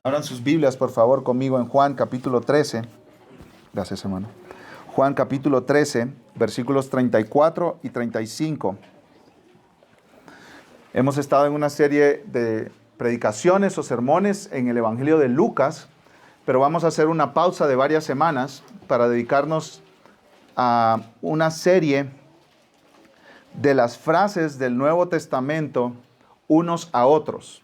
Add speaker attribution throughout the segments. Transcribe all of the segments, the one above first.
Speaker 1: Abran sus Biblias, por favor, conmigo en Juan capítulo 13. Gracias, hermano. Juan capítulo 13, versículos 34 y 35. Hemos estado en una serie de predicaciones o sermones en el Evangelio de Lucas, pero vamos a hacer una pausa de varias semanas para dedicarnos a una serie de las frases del Nuevo Testamento unos a otros.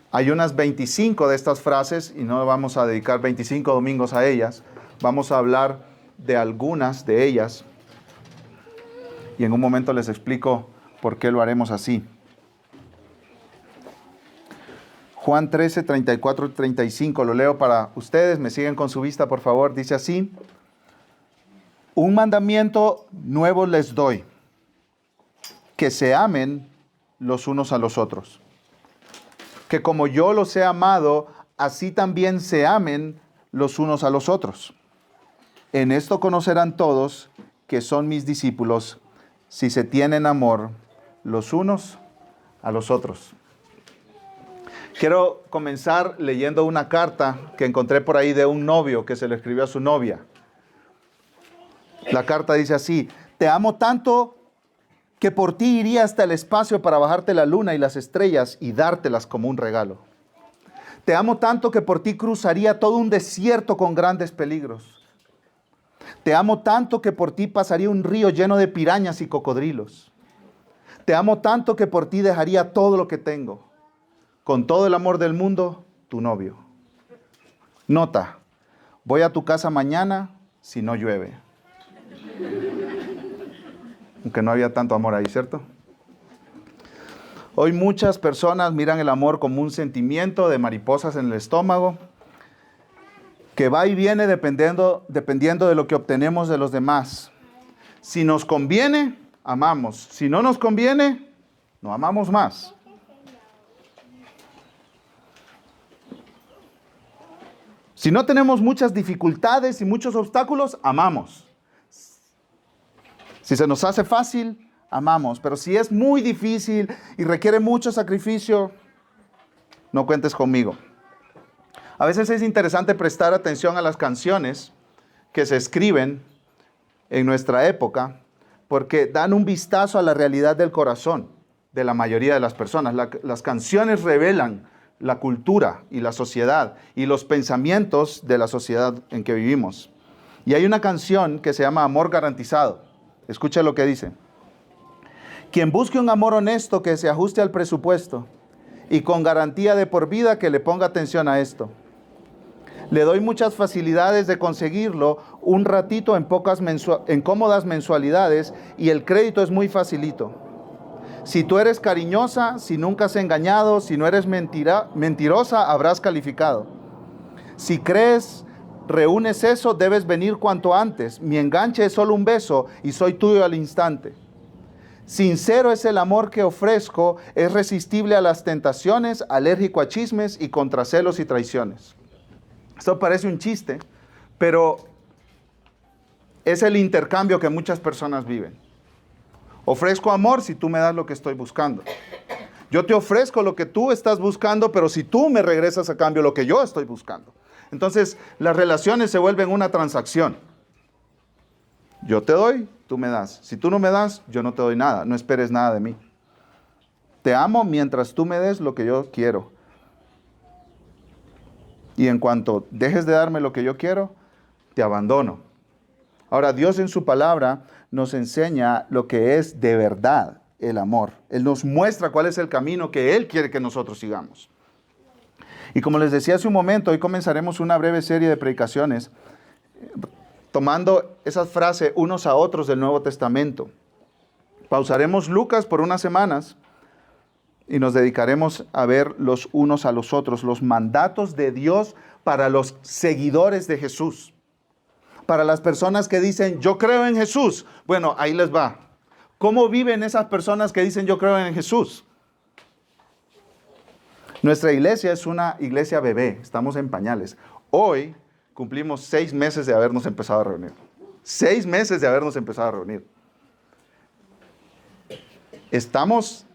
Speaker 1: Hay unas 25 de estas frases y no vamos a dedicar 25 domingos a ellas. Vamos a hablar de algunas de ellas y en un momento les explico por qué lo haremos así. Juan 13, 34 y 35, lo leo para ustedes, me siguen con su vista por favor, dice así: un mandamiento nuevo les doy, que se amen los unos a los otros. Que como yo los he amado, así también se amen los unos a los otros. En esto conocerán todos que son mis discípulos, si se tienen amor los unos a los otros. Quiero comenzar leyendo una carta que encontré por ahí de un novio que se le escribió a su novia. La carta dice así: te amo tanto que por ti iría hasta el espacio para bajarte la luna y las estrellas y dártelas como un regalo. Te amo tanto que por ti cruzaría todo un desierto con grandes peligros. Te amo tanto que por ti pasaría un río lleno de pirañas y cocodrilos. Te amo tanto que por ti dejaría todo lo que tengo. Con todo el amor del mundo, tu novio. Nota: voy a tu casa mañana si no llueve. Aunque no había tanto amor ahí, ¿cierto? Hoy muchas personas miran el amor como un sentimiento de mariposas en el estómago, que va y viene dependiendo de lo que obtenemos de los demás. Si nos conviene, amamos. Si no nos conviene, no amamos más. Si no tenemos muchas dificultades y muchos obstáculos, amamos. Si se nos hace fácil, amamos. Pero si es muy difícil y requiere mucho sacrificio, no cuentes conmigo. A veces es interesante prestar atención a las canciones que se escriben en nuestra época, porque dan un vistazo a la realidad del corazón de la mayoría de las personas. Las canciones revelan la cultura y la sociedad y los pensamientos de la sociedad en que vivimos. Y hay una canción que se llama Amor Garantizado. Escucha lo que dice: quien busque un amor honesto que se ajuste al presupuesto y con garantía de por vida, que le ponga atención a esto. Le doy muchas facilidades de conseguirlo un ratito en cómodas mensualidades y el crédito es muy facilito. Si tú eres cariñosa, si nunca has engañado, si no eres mentirosa, habrás calificado. Si crees, reúnes eso, debes venir cuanto antes. Mi enganche es solo un beso y soy tuyo al instante. Sincero es el amor que ofrezco, es resistible a las tentaciones, alérgico a chismes y contra celos y traiciones. Esto parece un chiste, pero es el intercambio que muchas personas viven. Ofrezco amor si tú me das lo que estoy buscando. Yo te ofrezco lo que tú estás buscando, pero si tú me regresas a cambio lo que yo estoy buscando. Entonces, las relaciones se vuelven una transacción. Yo te doy, tú me das. Si tú no me das, yo no te doy nada. No esperes nada de mí. Te amo mientras tú me des lo que yo quiero. Y en cuanto dejes de darme lo que yo quiero, te abandono. Ahora, Dios en su palabra nos enseña lo que es de verdad el amor. Él nos muestra cuál es el camino que Él quiere que nosotros sigamos. Y como les decía hace un momento, hoy comenzaremos una breve serie de predicaciones tomando esas frases unos a otros del Nuevo Testamento. Pausaremos Lucas por unas semanas y nos dedicaremos a ver los unos a los otros, los mandatos de Dios para los seguidores de Jesús. Para las personas que dicen, yo creo en Jesús. Bueno, ahí les va. ¿Cómo viven esas personas que dicen, yo creo en Jesús? Nuestra iglesia es una iglesia bebé, estamos en pañales. Hoy cumplimos 6 meses de habernos empezado a reunir. 6 meses de habernos empezado a reunir. Estamos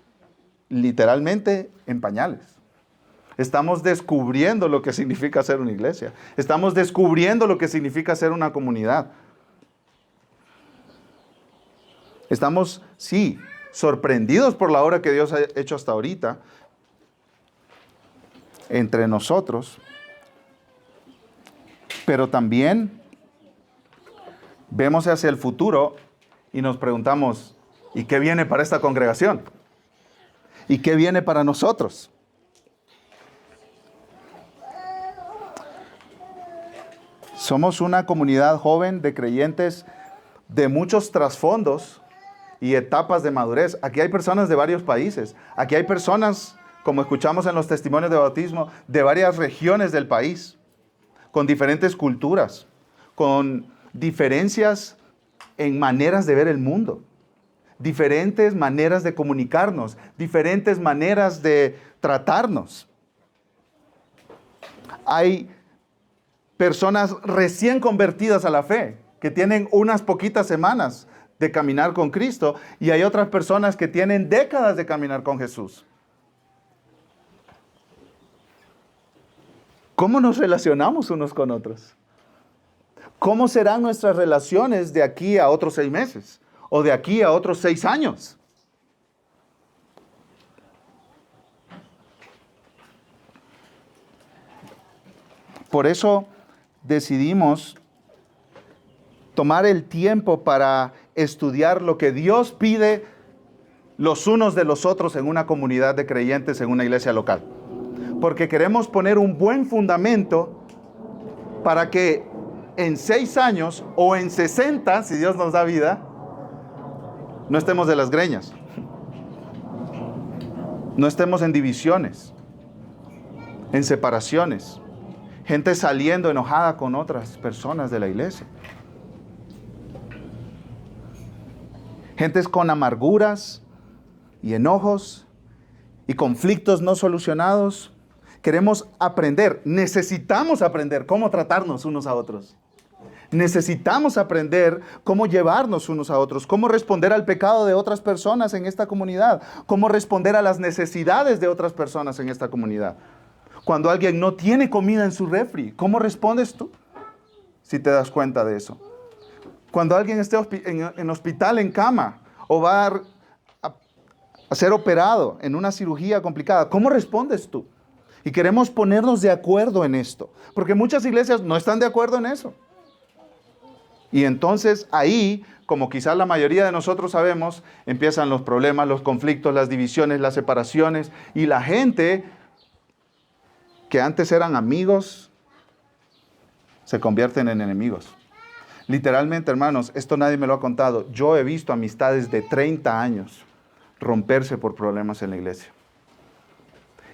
Speaker 1: literalmente en pañales. Estamos descubriendo lo que significa ser una iglesia. Estamos descubriendo lo que significa ser una comunidad. Estamos, sí, sorprendidos por la obra que Dios ha hecho hasta ahorita entre nosotros, pero también vemos hacia el futuro y nos preguntamos, ¿y qué viene para esta congregación? ¿Y qué viene para nosotros? Somos una comunidad joven de creyentes de muchos trasfondos y etapas de madurez. Aquí hay personas de varios países. Aquí hay personas, como escuchamos en los testimonios de bautismo, de varias regiones del país, con diferentes culturas, con diferencias en maneras de ver el mundo, diferentes maneras de comunicarnos, diferentes maneras de tratarnos. Hay personas recién convertidas a la fe, que tienen unas poquitas semanas de caminar con Cristo, y hay otras personas que tienen décadas de caminar con Jesús. ¿Cómo nos relacionamos unos con otros? ¿Cómo serán nuestras relaciones de aquí a otros 6 meses? ¿O de aquí a otros 6 años? Por eso decidimos tomar el tiempo para estudiar lo que Dios pide los unos de los otros en una comunidad de creyentes, en una iglesia local. Porque queremos poner un buen fundamento para que en 6 años o en 60, si Dios nos da vida, no estemos de las greñas. No estemos en divisiones, en separaciones. Gente saliendo enojada con otras personas de la iglesia. Gentes con amarguras y enojos y conflictos no solucionados. Queremos aprender, necesitamos aprender cómo tratarnos unos a otros. Necesitamos aprender cómo llevarnos unos a otros, cómo responder al pecado de otras personas en esta comunidad, cómo responder a las necesidades de otras personas en esta comunidad. Cuando alguien no tiene comida en su refri, ¿cómo respondes tú? Si te das cuenta de eso. Cuando alguien esté en hospital en cama o va a ser operado en una cirugía complicada, ¿cómo respondes tú? Y queremos ponernos de acuerdo en esto, porque muchas iglesias no están de acuerdo en eso. Y entonces ahí, como quizás la mayoría de nosotros sabemos, empiezan los problemas, los conflictos, las divisiones, las separaciones, y la gente que antes eran amigos se convierten en enemigos. Literalmente, hermanos, esto nadie me lo ha contado. Yo he visto amistades de 30 años romperse por problemas en la iglesia.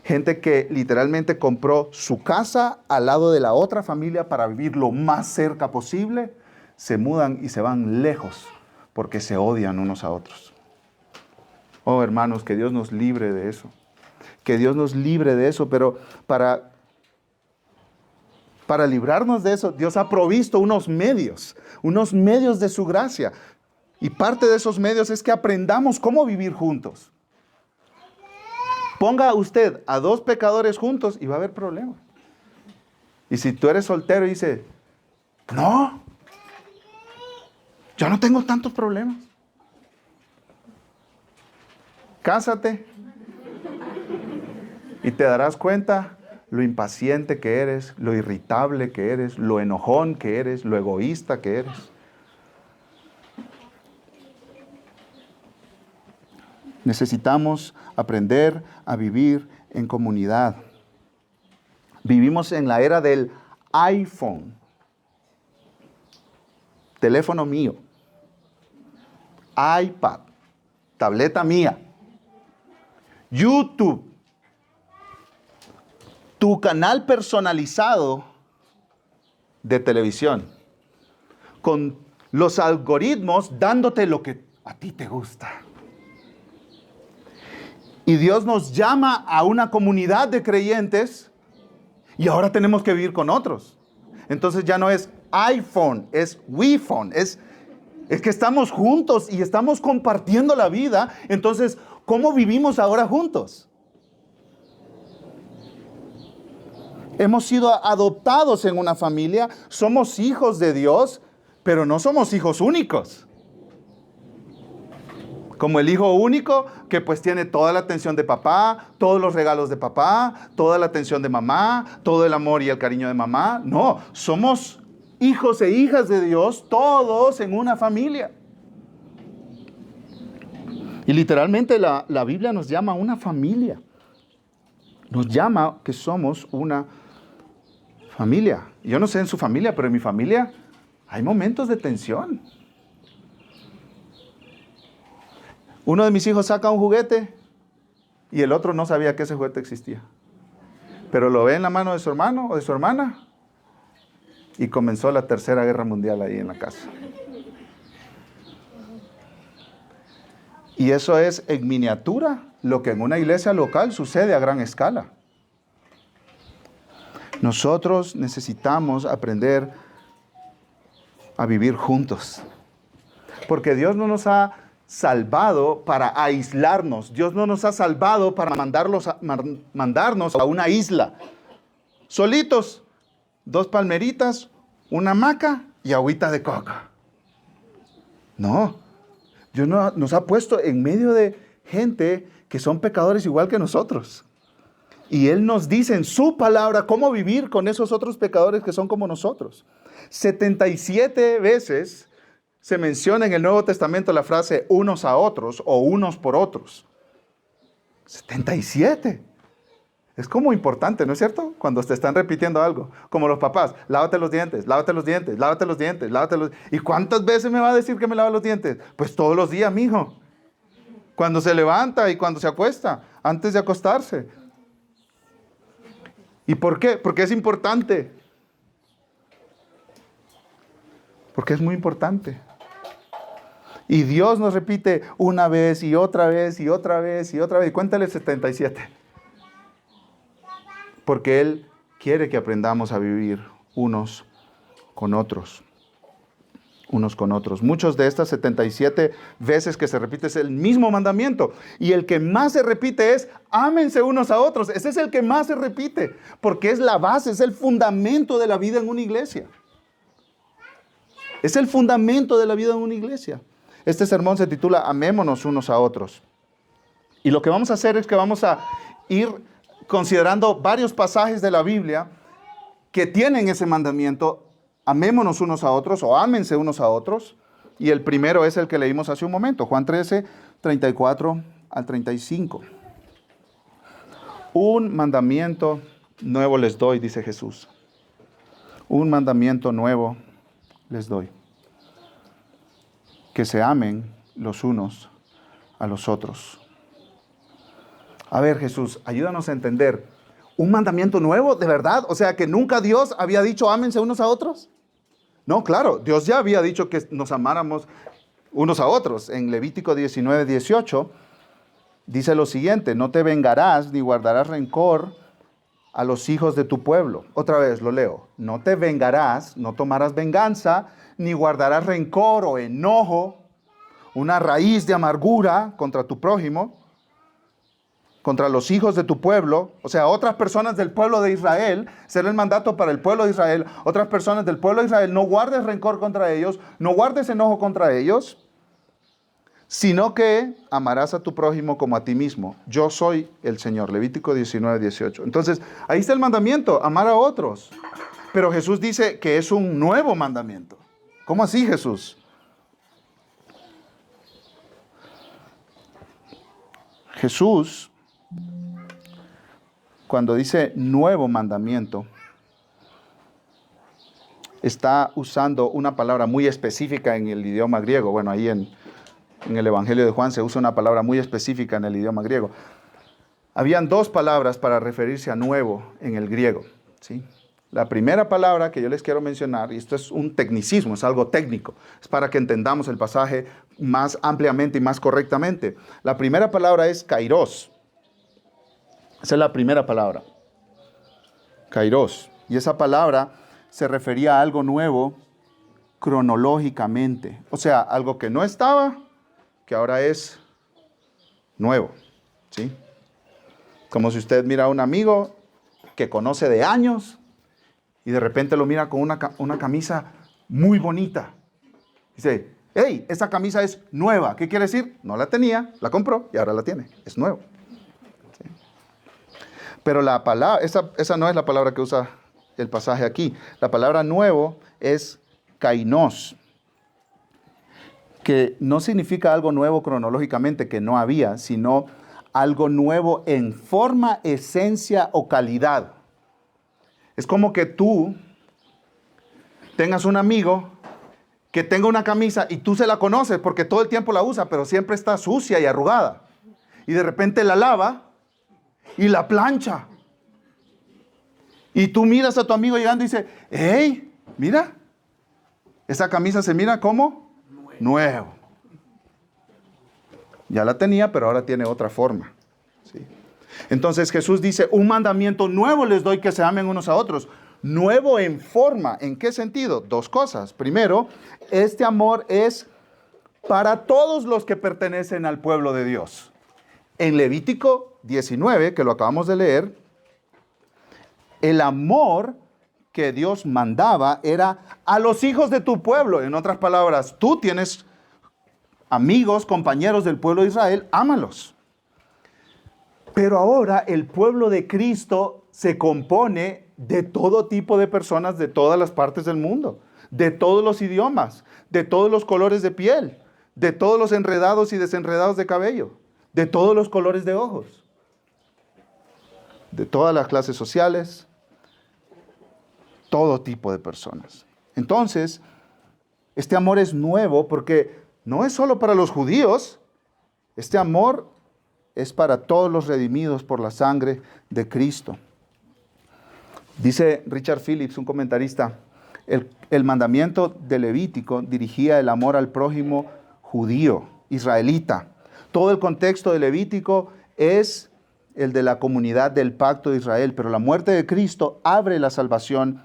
Speaker 1: Gente que literalmente compró su casa al lado de la otra familia para vivir lo más cerca posible, se mudan y se van lejos porque se odian unos a otros. Oh, hermanos, que Dios nos libre de eso. Que Dios nos libre de eso, pero para librarnos de eso, Dios ha provisto unos medios de su gracia. Y parte de esos medios es que aprendamos cómo vivir juntos. Ponga usted a 2 pecadores juntos y va a haber problemas. Y si tú eres soltero y dices, no, yo no tengo tantos problemas. Cásate y te darás cuenta lo impaciente que eres, lo irritable que eres, lo enojón que eres, lo egoísta que eres. Necesitamos aprender a vivir en comunidad. Vivimos en la era del iPhone, teléfono mío, iPad, tableta mía, YouTube, tu canal personalizado de televisión, con los algoritmos dándote lo que a ti te gusta. Y Dios nos llama a una comunidad de creyentes y ahora tenemos que vivir con otros. Entonces ya no es iPhone, es WePhone, es que estamos juntos y estamos compartiendo la vida. Entonces, ¿cómo vivimos ahora juntos? Hemos sido adoptados en una familia, somos hijos de Dios, pero no somos hijos únicos. Como el hijo único que pues tiene toda la atención de papá, todos los regalos de papá, toda la atención de mamá, todo el amor y el cariño de mamá. No, somos hijos e hijas de Dios, todos en una familia. Y literalmente la Biblia nos llama una familia. Nos llama que somos una familia. Yo no sé en su familia, pero en mi familia hay momentos de tensión. Uno de mis hijos saca un juguete y el otro no sabía que ese juguete existía. Pero lo ve en la mano de su hermano o de su hermana y comenzó la Tercera Guerra Mundial ahí en la casa. Y eso es en miniatura lo que en una iglesia local sucede a gran escala. Nosotros necesitamos aprender a vivir juntos. Porque Dios no nos ha salvado para aislarnos. Dios no nos ha salvado para mandarnos a una isla. Solitos, 2 palmeritas, una hamaca y agüita de coca. No. Dios nos ha puesto en medio de gente que son pecadores igual que nosotros. Y Él nos dice en su palabra cómo vivir con esos otros pecadores que son como nosotros. 77 veces se menciona en el Nuevo Testamento la frase unos a otros o unos por otros. 77. Es como importante, ¿no es cierto? Cuando te están repitiendo algo. Como los papás, lávate los dientes, lávate los dientes, lávate los dientes, lávate los dientes. ¿Y cuántas veces me va a decir que me lave los dientes? Pues todos los días, mijo. Cuando se levanta y cuando se acuesta, antes de acostarse. ¿Y por qué? Porque es importante. Porque es muy importante. Y Dios nos repite una vez y otra vez y otra vez y otra vez. Y cuéntale 77. Porque Él quiere que aprendamos a vivir unos con otros. Unos con otros. Muchos de estas 77 veces que se repite es el mismo mandamiento. Y el que más se repite es, ámense unos a otros. Ese es el que más se repite. Porque es la base, es el fundamento de la vida en una iglesia. Es el fundamento de la vida en una iglesia. Este sermón se titula Amémonos unos a otros. Y lo que vamos a hacer es que vamos a ir considerando varios pasajes de la Biblia que tienen ese mandamiento, amémonos unos a otros o ámense unos a otros. Y el primero es el que leímos hace un momento, Juan 13, 34 al 35. Un mandamiento nuevo les doy, dice Jesús. Un mandamiento nuevo les doy. Que se amen los unos a los otros. A ver, Jesús, ayúdanos a entender. ¿Un mandamiento nuevo, de verdad? O sea, que nunca Dios había dicho ámense unos a otros. No, claro, Dios ya había dicho que nos amáramos unos a otros. En Levítico 19, 18, dice lo siguiente: no te vengarás ni guardarás rencor a los hijos de tu pueblo. Otra vez lo leo. No te vengarás, no tomarás venganza, ni guardarás rencor o enojo, una raíz de amargura contra tu prójimo, contra los hijos de tu pueblo, o sea, otras personas del pueblo de Israel. Será el mandato para el pueblo de Israel. Otras personas del pueblo de Israel, no guardes rencor contra ellos, no guardes enojo contra ellos, sino que amarás a tu prójimo como a ti mismo. Yo soy el Señor. Levítico 19, 18. Entonces, ahí está el mandamiento, amar a otros. Pero Jesús dice que es un nuevo mandamiento. ¿Cómo así, Jesús? Jesús, cuando dice nuevo mandamiento, está usando una palabra muy específica en el idioma griego. Bueno, ahí en el Evangelio de Juan se usa una palabra muy específica en el idioma griego. Habían 2 palabras para referirse a nuevo en el griego, ¿sí? La primera palabra que yo les quiero mencionar, y esto es un tecnicismo, es algo técnico, es para que entendamos el pasaje más ampliamente y más correctamente. La primera palabra es kairos. Esa es la primera palabra. Kairos. Y esa palabra se refería a algo nuevo cronológicamente. O sea, algo que no estaba, que ahora es nuevo, ¿sí? Como si usted mira a un amigo que conoce de años y de repente lo mira con una camisa muy bonita. Dice, hey, esa camisa es nueva. ¿Qué quiere decir? No la tenía, la compró y ahora la tiene. Es nuevo. ¿Sí? Pero la palabra, esa no es la palabra que usa el pasaje aquí. La palabra nuevo es kainos, que no significa algo nuevo cronológicamente que no había, sino algo nuevo en forma, esencia o calidad. Es como que tú tengas un amigo que tenga una camisa y tú se la conoces porque todo el tiempo la usa, pero siempre está sucia y arrugada. Y de repente la lava y la plancha. Y tú miras a tu amigo llegando y dices, hey, mira, esa camisa se mira como nuevo. Ya la tenía, pero ahora tiene otra forma. ¿Sí? Entonces Jesús dice, un mandamiento nuevo les doy, que se amen unos a otros. Nuevo en forma. ¿En qué sentido? Dos cosas. Primero, este amor es para todos los que pertenecen al pueblo de Dios. En Levítico 19, que lo acabamos de leer, el amor que Dios mandaba era a los hijos de tu pueblo. En otras palabras, tú tienes amigos, compañeros del pueblo de Israel, ámalos. Pero ahora el pueblo de Cristo se compone de todo tipo de personas de todas las partes del mundo, de todos los idiomas, de todos los colores de piel, de todos los enredados y desenredados de cabello, de todos los colores de ojos, de todas las clases sociales, todo tipo de personas. Entonces, este amor es nuevo porque no es solo para los judíos, este amor es para todos los redimidos por la sangre de Cristo. Dice Richard Phillips, un comentarista, el mandamiento de Levítico dirigía el amor al prójimo judío, israelita. Todo el contexto de Levítico es el de la comunidad del pacto de Israel, pero la muerte de Cristo abre la salvación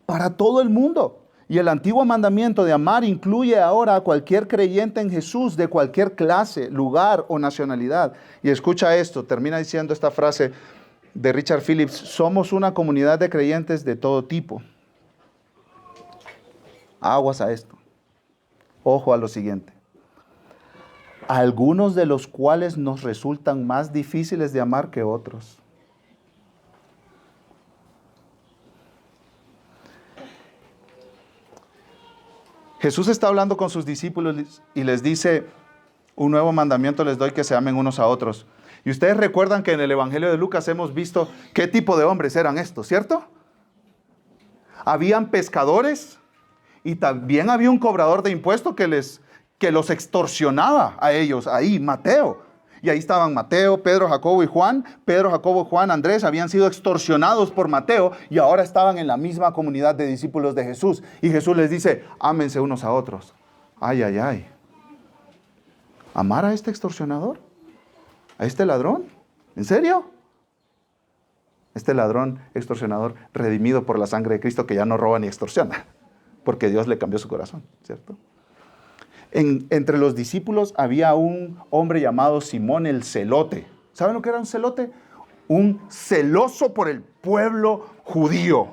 Speaker 1: para todo el mundo. Y el antiguo mandamiento de amar incluye ahora a cualquier creyente en Jesús de cualquier clase, lugar o nacionalidad. Y escucha esto, termina diciendo esta frase de Richard Phillips: somos una comunidad de creyentes de todo tipo. Aguas a esto. Ojo a lo siguiente. Algunos de los cuales nos resultan más difíciles de amar que otros. Jesús está hablando con sus discípulos y les dice, un nuevo mandamiento les doy, que se amen unos a otros. Y ustedes recuerdan que en el Evangelio de Lucas hemos visto qué tipo de hombres eran estos, ¿cierto? Habían pescadores y también había un cobrador de impuestos que los extorsionaba a ellos, ahí, Mateo. Y ahí estaban Mateo, Pedro, Jacobo y Juan. Pedro, Jacobo, Juan, Andrés habían sido extorsionados por Mateo y ahora estaban en la misma comunidad de discípulos de Jesús. Y Jesús les dice, ámense unos a otros. Ay, ay, ay. ¿Amar a este extorsionador? ¿A este ladrón? ¿En serio? Este ladrón extorsionador redimido por la sangre de Cristo, que ya no roba ni extorsiona, porque Dios le cambió su corazón, ¿cierto? Entre los discípulos había un hombre llamado Simón el Celote. ¿Saben lo que era un celote? Un celoso por el pueblo judío.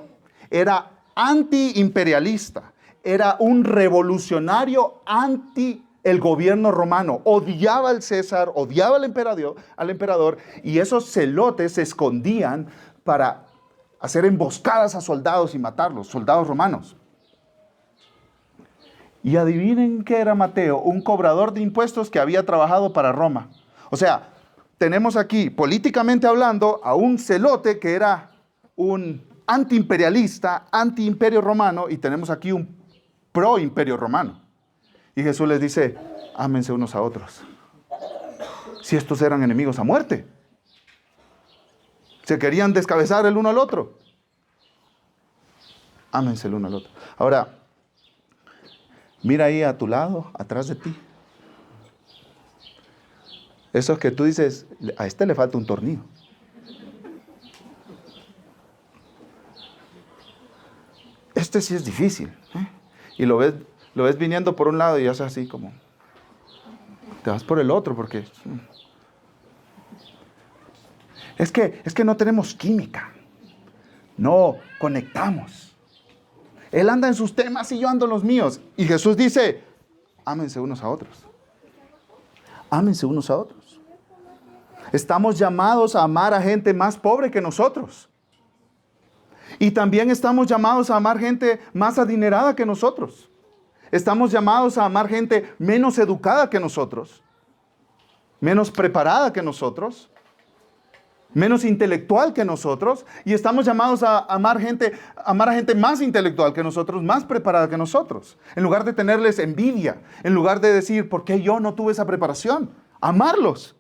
Speaker 1: Era antiimperialista. Era un revolucionario anti el gobierno romano. Odiaba al César, odiaba al emperador, y esos celotes se escondían para hacer emboscadas a soldados y matarlos, soldados romanos. Y adivinen qué era Mateo, un cobrador de impuestos que había trabajado para Roma. O sea, tenemos aquí, políticamente hablando, a un celote que era un antiimperialista, antiimperio romano, y tenemos aquí un pro-imperio romano. Y Jesús les dice, ámense unos a otros. Si estos eran enemigos a muerte. Se querían descabezar el uno al otro. Ámense el uno al otro. Ahora, mira ahí a tu lado, atrás de ti. Eso es que tú dices, a este le falta un tornillo. Este sí es difícil. Y lo ves viniendo por un lado y haces así como, te vas por el otro porque es que no tenemos química. No, conectamos. Él anda en sus temas y yo ando en los míos. Y Jesús dice, ámense unos a otros. Ámense unos a otros. Estamos llamados a amar a gente más pobre que nosotros. Y también estamos llamados a amar gente más adinerada que nosotros. Estamos llamados a amar gente menos educada que nosotros. Menos preparada que nosotros. Menos intelectual que nosotros, y estamos llamados a amar a gente más intelectual que nosotros, más preparada que nosotros. En lugar de tenerles envidia, en lugar de decir, ¿por qué yo no tuve esa preparación? Amarlos.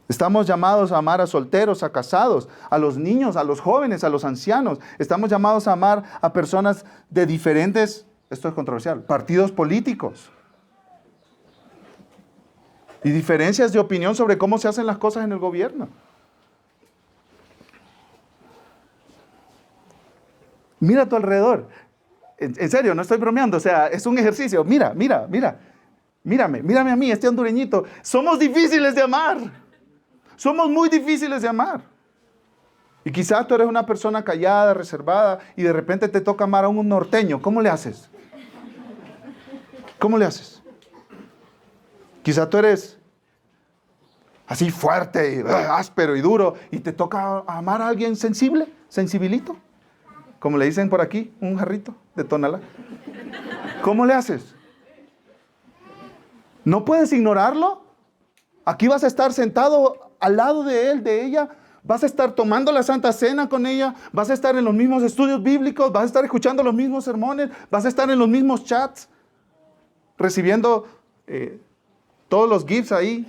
Speaker 1: Estamos llamados a amar a solteros, a casados, a los niños, a los jóvenes, a los ancianos. Estamos llamados a amar a personas de diferentes, esto es controversial, partidos políticos. Y diferencias de opinión sobre cómo se hacen las cosas en el gobierno. Mira a tu alrededor. En serio, no estoy bromeando. O sea, es un ejercicio. Mírame a mí, este hondureñito. Somos difíciles de amar. Somos muy difíciles de amar. Y quizás tú eres una persona callada, reservada, y de repente te toca amar a un norteño. ¿Cómo le haces? ¿Cómo le haces? Quizá tú eres así fuerte, y áspero y duro, y te toca amar a alguien sensible, sensibilito. Como le dicen por aquí, un jarrito de Tonalá. ¿Cómo le haces? ¿No puedes ignorarlo? Aquí vas a estar sentado al lado de él, de ella. Vas a estar tomando la Santa Cena con ella. Vas a estar en los mismos estudios bíblicos. Vas a estar escuchando los mismos sermones. Vas a estar en los mismos chats, recibiendo todos los gifs ahí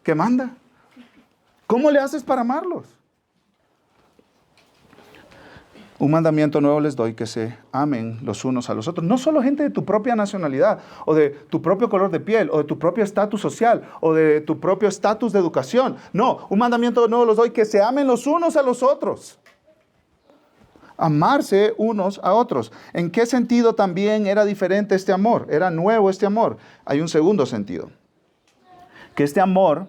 Speaker 1: que manda. ¿Cómo le haces para amarlos? Un mandamiento nuevo les doy, que se amen los unos a los otros. No solo gente de tu propia nacionalidad, o de tu propio color de piel, o de tu propio estatus social, o de tu propio estatus de educación. No, un mandamiento nuevo les doy, que se amen los unos a los otros. Amarse unos a otros. ¿En qué sentido también era diferente este amor? Era nuevo este amor. Hay un segundo sentido. Que este amor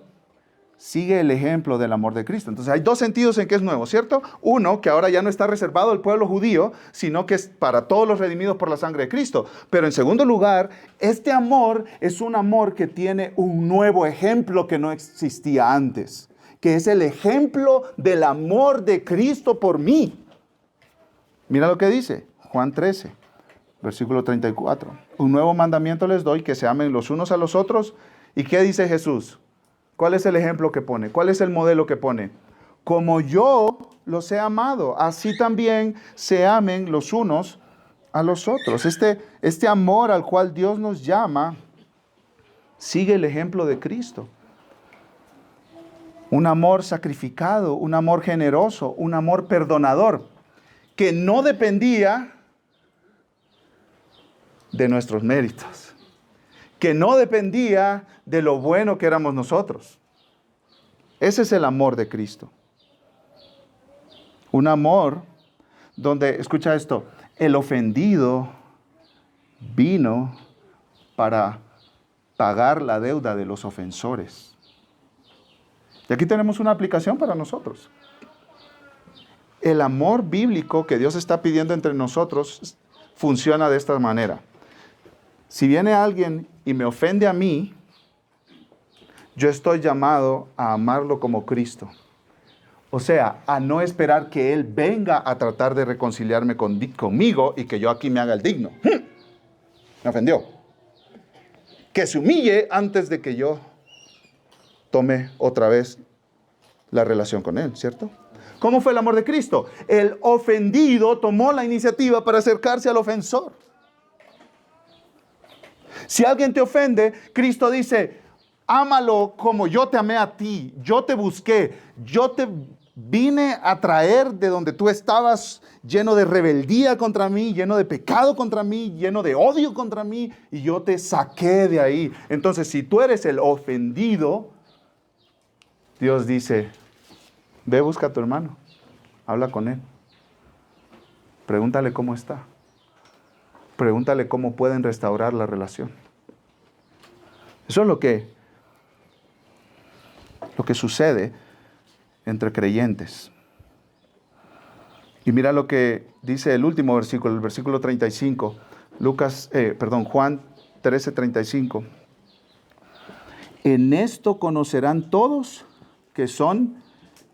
Speaker 1: sigue el ejemplo del amor de Cristo. Entonces hay dos sentidos en que es nuevo, ¿cierto? Uno, que ahora ya no está reservado al pueblo judío, sino que es para todos los redimidos por la sangre de Cristo. Pero en segundo lugar, este amor es un amor que tiene un nuevo ejemplo que no existía antes, que es el ejemplo del amor de Cristo por mí. Mira lo que dice Juan 13, versículo 34. Un nuevo mandamiento les doy, que se amen los unos a los otros. ¿Y qué dice Jesús? ¿Cuál es el ejemplo que pone? ¿Cuál es el modelo que pone? Como yo los he amado, así también se amen los unos a los otros. Este amor al cual Dios nos llama sigue el ejemplo de Cristo. Un amor sacrificado, un amor generoso, un amor perdonador, que no dependía de nuestros méritos, que no dependía de lo bueno que éramos nosotros. Ese es el amor de Cristo. Un amor donde, escucha esto, el ofendido vino para pagar la deuda de los ofensores. Y aquí tenemos una aplicación para nosotros. El amor bíblico que Dios está pidiendo entre nosotros funciona de esta manera. Si viene alguien y me ofende a mí, yo estoy llamado a amarlo como Cristo. O sea, a no esperar que Él venga a tratar de reconciliarme conmigo y que yo aquí me haga el digno. Me ofendió. Que se humille antes de que yo tome otra vez la relación con Él, ¿cierto? ¿Cómo fue el amor de Cristo? El ofendido tomó la iniciativa para acercarse al ofensor. Si alguien te ofende, Cristo dice, ámalo como yo te amé a ti, yo te busqué, yo te vine a traer de donde tú estabas lleno de rebeldía contra mí, lleno de pecado contra mí, lleno de odio contra mí, y yo te saqué de ahí. Entonces, si tú eres el ofendido, Dios dice, ve, busca a tu hermano, habla con él, pregúntale cómo está, pregúntale cómo pueden restaurar la relación. Eso es lo que sucede entre creyentes. Y mira lo que dice el último versículo, el versículo 35. Juan 13:35. En esto conocerán todos que son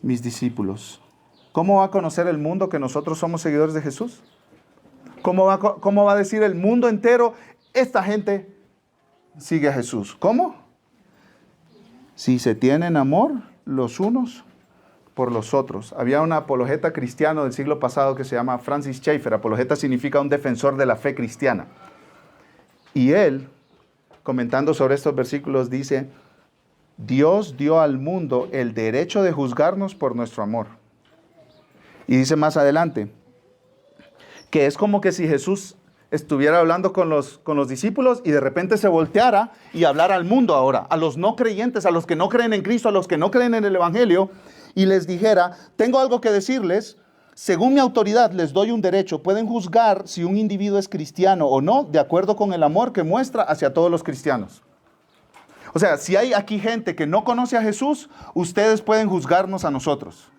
Speaker 1: mis discípulos. ¿Cómo va a conocer el mundo que nosotros somos seguidores de Jesús? ¿Cómo va a decir el mundo entero, esta gente sigue a Jesús? ¿Cómo? Si se tienen amor los unos por los otros. Había un apologeta cristiano del siglo pasado que se llama Francis Schaeffer. Apologeta significa un defensor de la fe cristiana. Y él, comentando sobre estos versículos, dice: Dios dio al mundo el derecho de juzgarnos por nuestro amor. Y dice más adelante, que es como que si Jesús estuviera hablando con los discípulos y de repente se volteara y hablara al mundo ahora, a los no creyentes, a los que no creen en Cristo, a los que no creen en el Evangelio, y les dijera: tengo algo que decirles, según mi autoridad les doy un derecho, pueden juzgar si un individuo es cristiano o no, de acuerdo con el amor que muestra hacia todos los cristianos. O sea, si hay aquí gente que no conoce a Jesús, ustedes pueden juzgarnos a nosotros.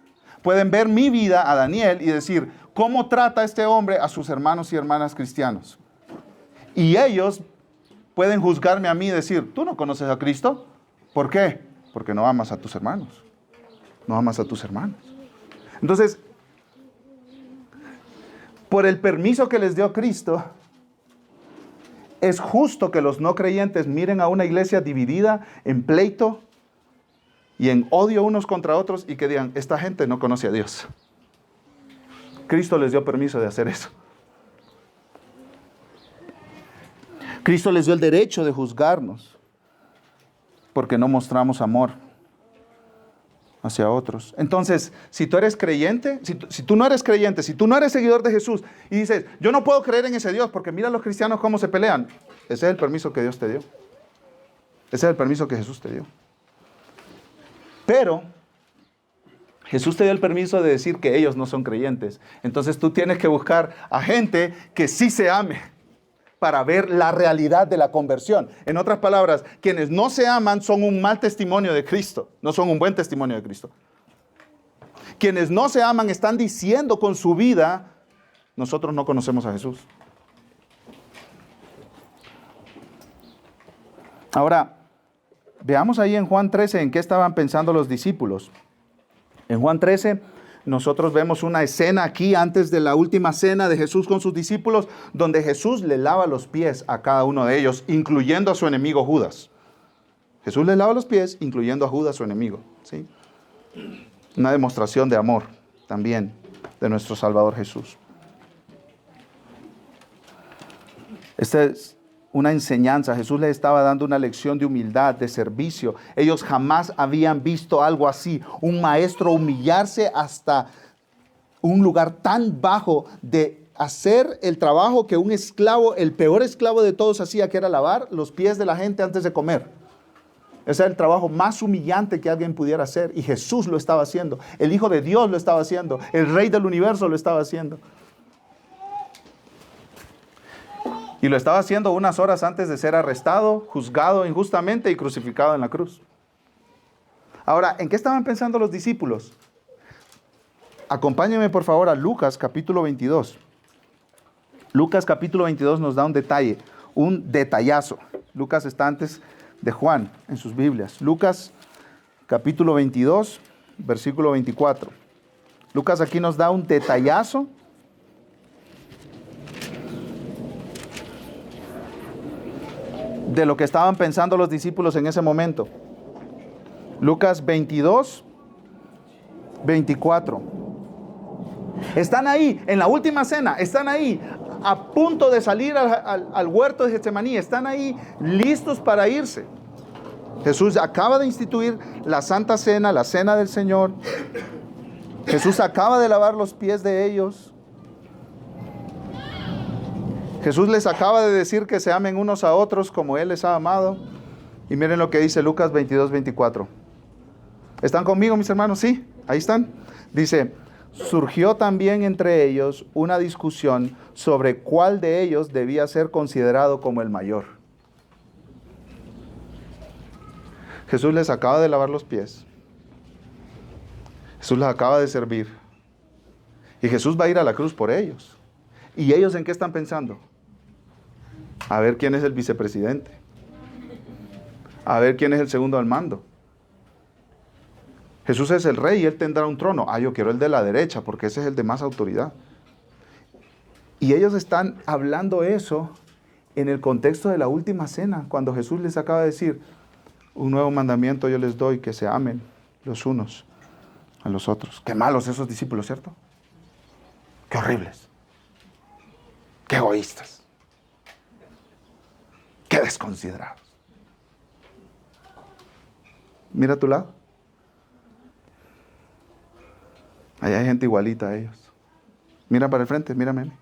Speaker 1: Pueden ver mi vida, a Daniel, y decir: ¿cómo trata este hombre a sus hermanos y hermanas cristianos? Y ellos pueden juzgarme a mí y decir: ¿tú no conoces a Cristo? ¿Por qué? Porque no amas a tus hermanos. No amas a tus hermanos. Entonces, por el permiso que les dio Cristo, es justo que los no creyentes miren a una iglesia dividida en pleito y en odio unos contra otros y que digan: esta gente no conoce a Dios. Cristo les dio permiso de hacer eso. Cristo les dio el derecho de juzgarnos porque no mostramos amor hacia otros. Entonces, si tú eres creyente, si tú no eres creyente, si tú no eres seguidor de Jesús y dices: yo no puedo creer en ese Dios porque mira a los cristianos cómo se pelean, ese es el permiso que Dios te dio. Ese es el permiso que Jesús te dio. Pero Jesús te dio el permiso de decir que ellos no son creyentes. Entonces tú tienes que buscar a gente que sí se ame para ver la realidad de la conversión. En otras palabras, quienes no se aman son un mal testimonio de Cristo, no son un buen testimonio de Cristo. Quienes no se aman están diciendo con su vida: nosotros no conocemos a Jesús. Ahora, veamos ahí en Juan 13 en qué estaban pensando los discípulos. En Juan 13, nosotros vemos una escena aquí antes de la última cena de Jesús con sus discípulos, donde Jesús le lava los pies a cada uno de ellos, incluyendo a su enemigo Judas. Jesús le lava los pies, incluyendo a Judas, su enemigo. ¿Sí? Una demostración de amor también de nuestro Salvador Jesús. Esta es una enseñanza. Jesús les estaba dando una lección de humildad, de servicio. Ellos jamás habían visto algo así. Un maestro humillarse hasta un lugar tan bajo de hacer el trabajo que un esclavo, el peor esclavo de todos, hacía, que era lavar los pies de la gente antes de comer. Ese era el trabajo más humillante que alguien pudiera hacer. Y Jesús lo estaba haciendo. El Hijo de Dios lo estaba haciendo. El Rey del universo lo estaba haciendo. Y lo estaba haciendo unas horas antes de ser arrestado, juzgado injustamente y crucificado en la cruz. Ahora, ¿en qué estaban pensando los discípulos? Acompáñenme por favor a Lucas capítulo 22. Lucas capítulo 22 nos da un detalle, un detallazo. Lucas está antes de Juan en sus Biblias. Lucas capítulo 22, versículo 24. Lucas aquí nos da un detallazo de lo que estaban pensando los discípulos en ese momento. Lucas 22, 24. Están ahí, en la última cena, están ahí, a punto de salir al huerto de Getsemaní, están ahí listos para irse. Jesús acaba de instituir la Santa Cena, la Cena del Señor. Jesús acaba de lavar los pies de ellos. Jesús les acaba de decir que se amen unos a otros como Él les ha amado. Y miren lo que dice Lucas 22, 24. ¿Están conmigo, mis hermanos? Sí, ahí están. Dice: surgió también entre ellos una discusión sobre cuál de ellos debía ser considerado como el mayor. Jesús les acaba de lavar los pies. Jesús les acaba de servir. Y Jesús va a ir a la cruz por ellos. ¿Y ellos en qué están pensando? A ver quién es el vicepresidente. A ver quién es el segundo al mando. Jesús es el rey y Él tendrá un trono. Ah, yo quiero el de la derecha porque ese es el de más autoridad. Y ellos están hablando eso en el contexto de la última cena, cuando Jesús les acaba de decir, un nuevo mandamiento yo les doy, que se amen los unos a los otros. Qué malos esos discípulos, ¿cierto? Qué horribles. Qué egoístas. Qué desconsiderados. Mira a tu lado. Ahí hay gente igualita a ellos. Mira para el frente, mírame a mí.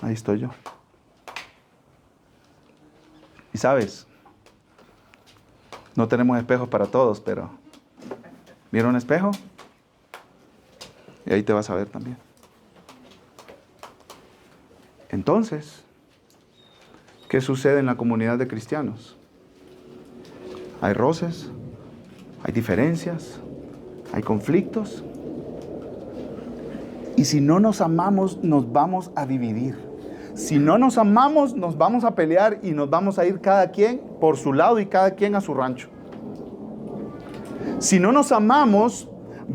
Speaker 1: Ahí estoy yo. Y sabes, no tenemos espejos para todos, pero mira un espejo y ahí te vas a ver también. Entonces, ¿qué sucede en la comunidad de cristianos? Hay roces, hay diferencias, hay conflictos. Y si no nos amamos, nos vamos a dividir. Si no nos amamos, nos vamos a pelear y nos vamos a ir cada quien por su lado y cada quien a su rancho. Si no nos amamos,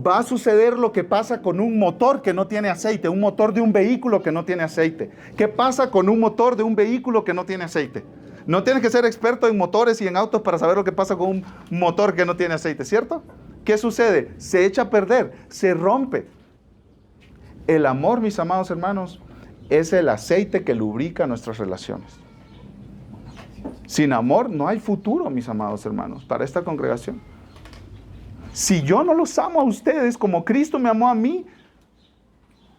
Speaker 1: va a suceder lo que pasa con un motor que no tiene aceite, un motor de un vehículo que no tiene aceite. ¿Qué pasa con un motor de un vehículo que no tiene aceite? No tienes que ser experto en motores y en autos para saber lo que pasa con un motor que no tiene aceite, ¿cierto? ¿Qué sucede? Se echa a perder, se rompe. El amor, mis amados hermanos, es el aceite que lubrica nuestras relaciones. Sin amor no hay futuro, mis amados hermanos, para esta congregación. Si yo no los amo a ustedes como Cristo me amó a mí,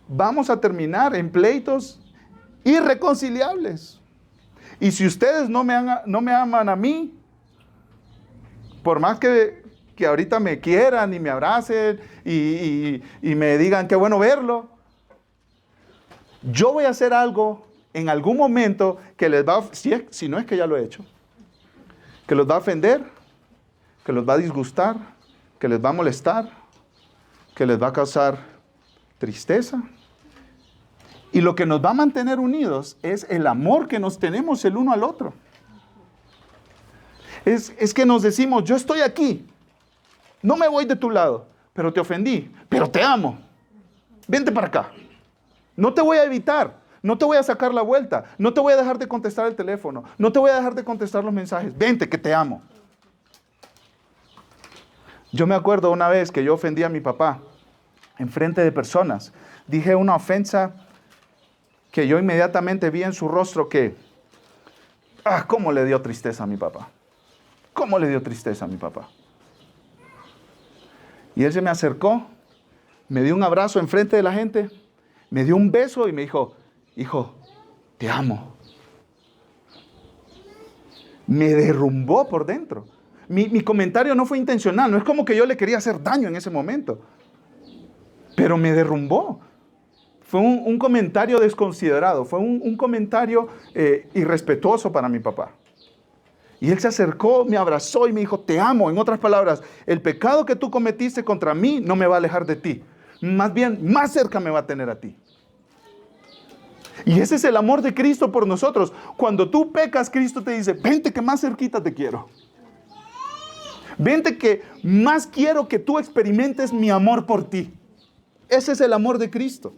Speaker 1: vamos a terminar en pleitos irreconciliables. Y si ustedes no me aman a mí, por más que ahorita me quieran y me abracen y me digan qué bueno verlo, yo voy a hacer algo en algún momento que les va, si no es que ya lo he hecho, que los va a ofender, que los va a disgustar, que les va a molestar, que les va a causar tristeza. Y lo que nos va a mantener unidos es el amor que nos tenemos el uno al otro. Es que nos decimos, yo estoy aquí, no me voy de tu lado, pero te ofendí, pero te amo. Vente para acá. No te voy a evitar, no te voy a sacar la vuelta, no te voy a dejar de contestar el teléfono, no te voy a dejar de contestar los mensajes. Vente, que te amo. Yo me acuerdo una vez que yo ofendí a mi papá en frente de personas. Dije una ofensa que yo inmediatamente vi en su rostro que, cómo le dio tristeza a mi papá. Cómo le dio tristeza a mi papá. Y él se me acercó, me dio un abrazo en frente de la gente, me dio un beso y me dijo, hijo, te amo. Me derrumbó por dentro. Mi comentario no fue intencional, no es como que yo le quería hacer daño en ese momento, pero me derrumbó. Fue un comentario desconsiderado, fue un comentario irrespetuoso para mi papá. Y él se acercó, me abrazó y me dijo, te amo. En otras palabras, el pecado que tú cometiste contra mí no me va a alejar de ti. Más bien, más cerca me va a tener a ti. Y ese es el amor de Cristo por nosotros. Cuando tú pecas, Cristo te dice, vente que más cerquita te quiero. Vente que más quiero que tú experimentes mi amor por ti. Ese es el amor de Cristo.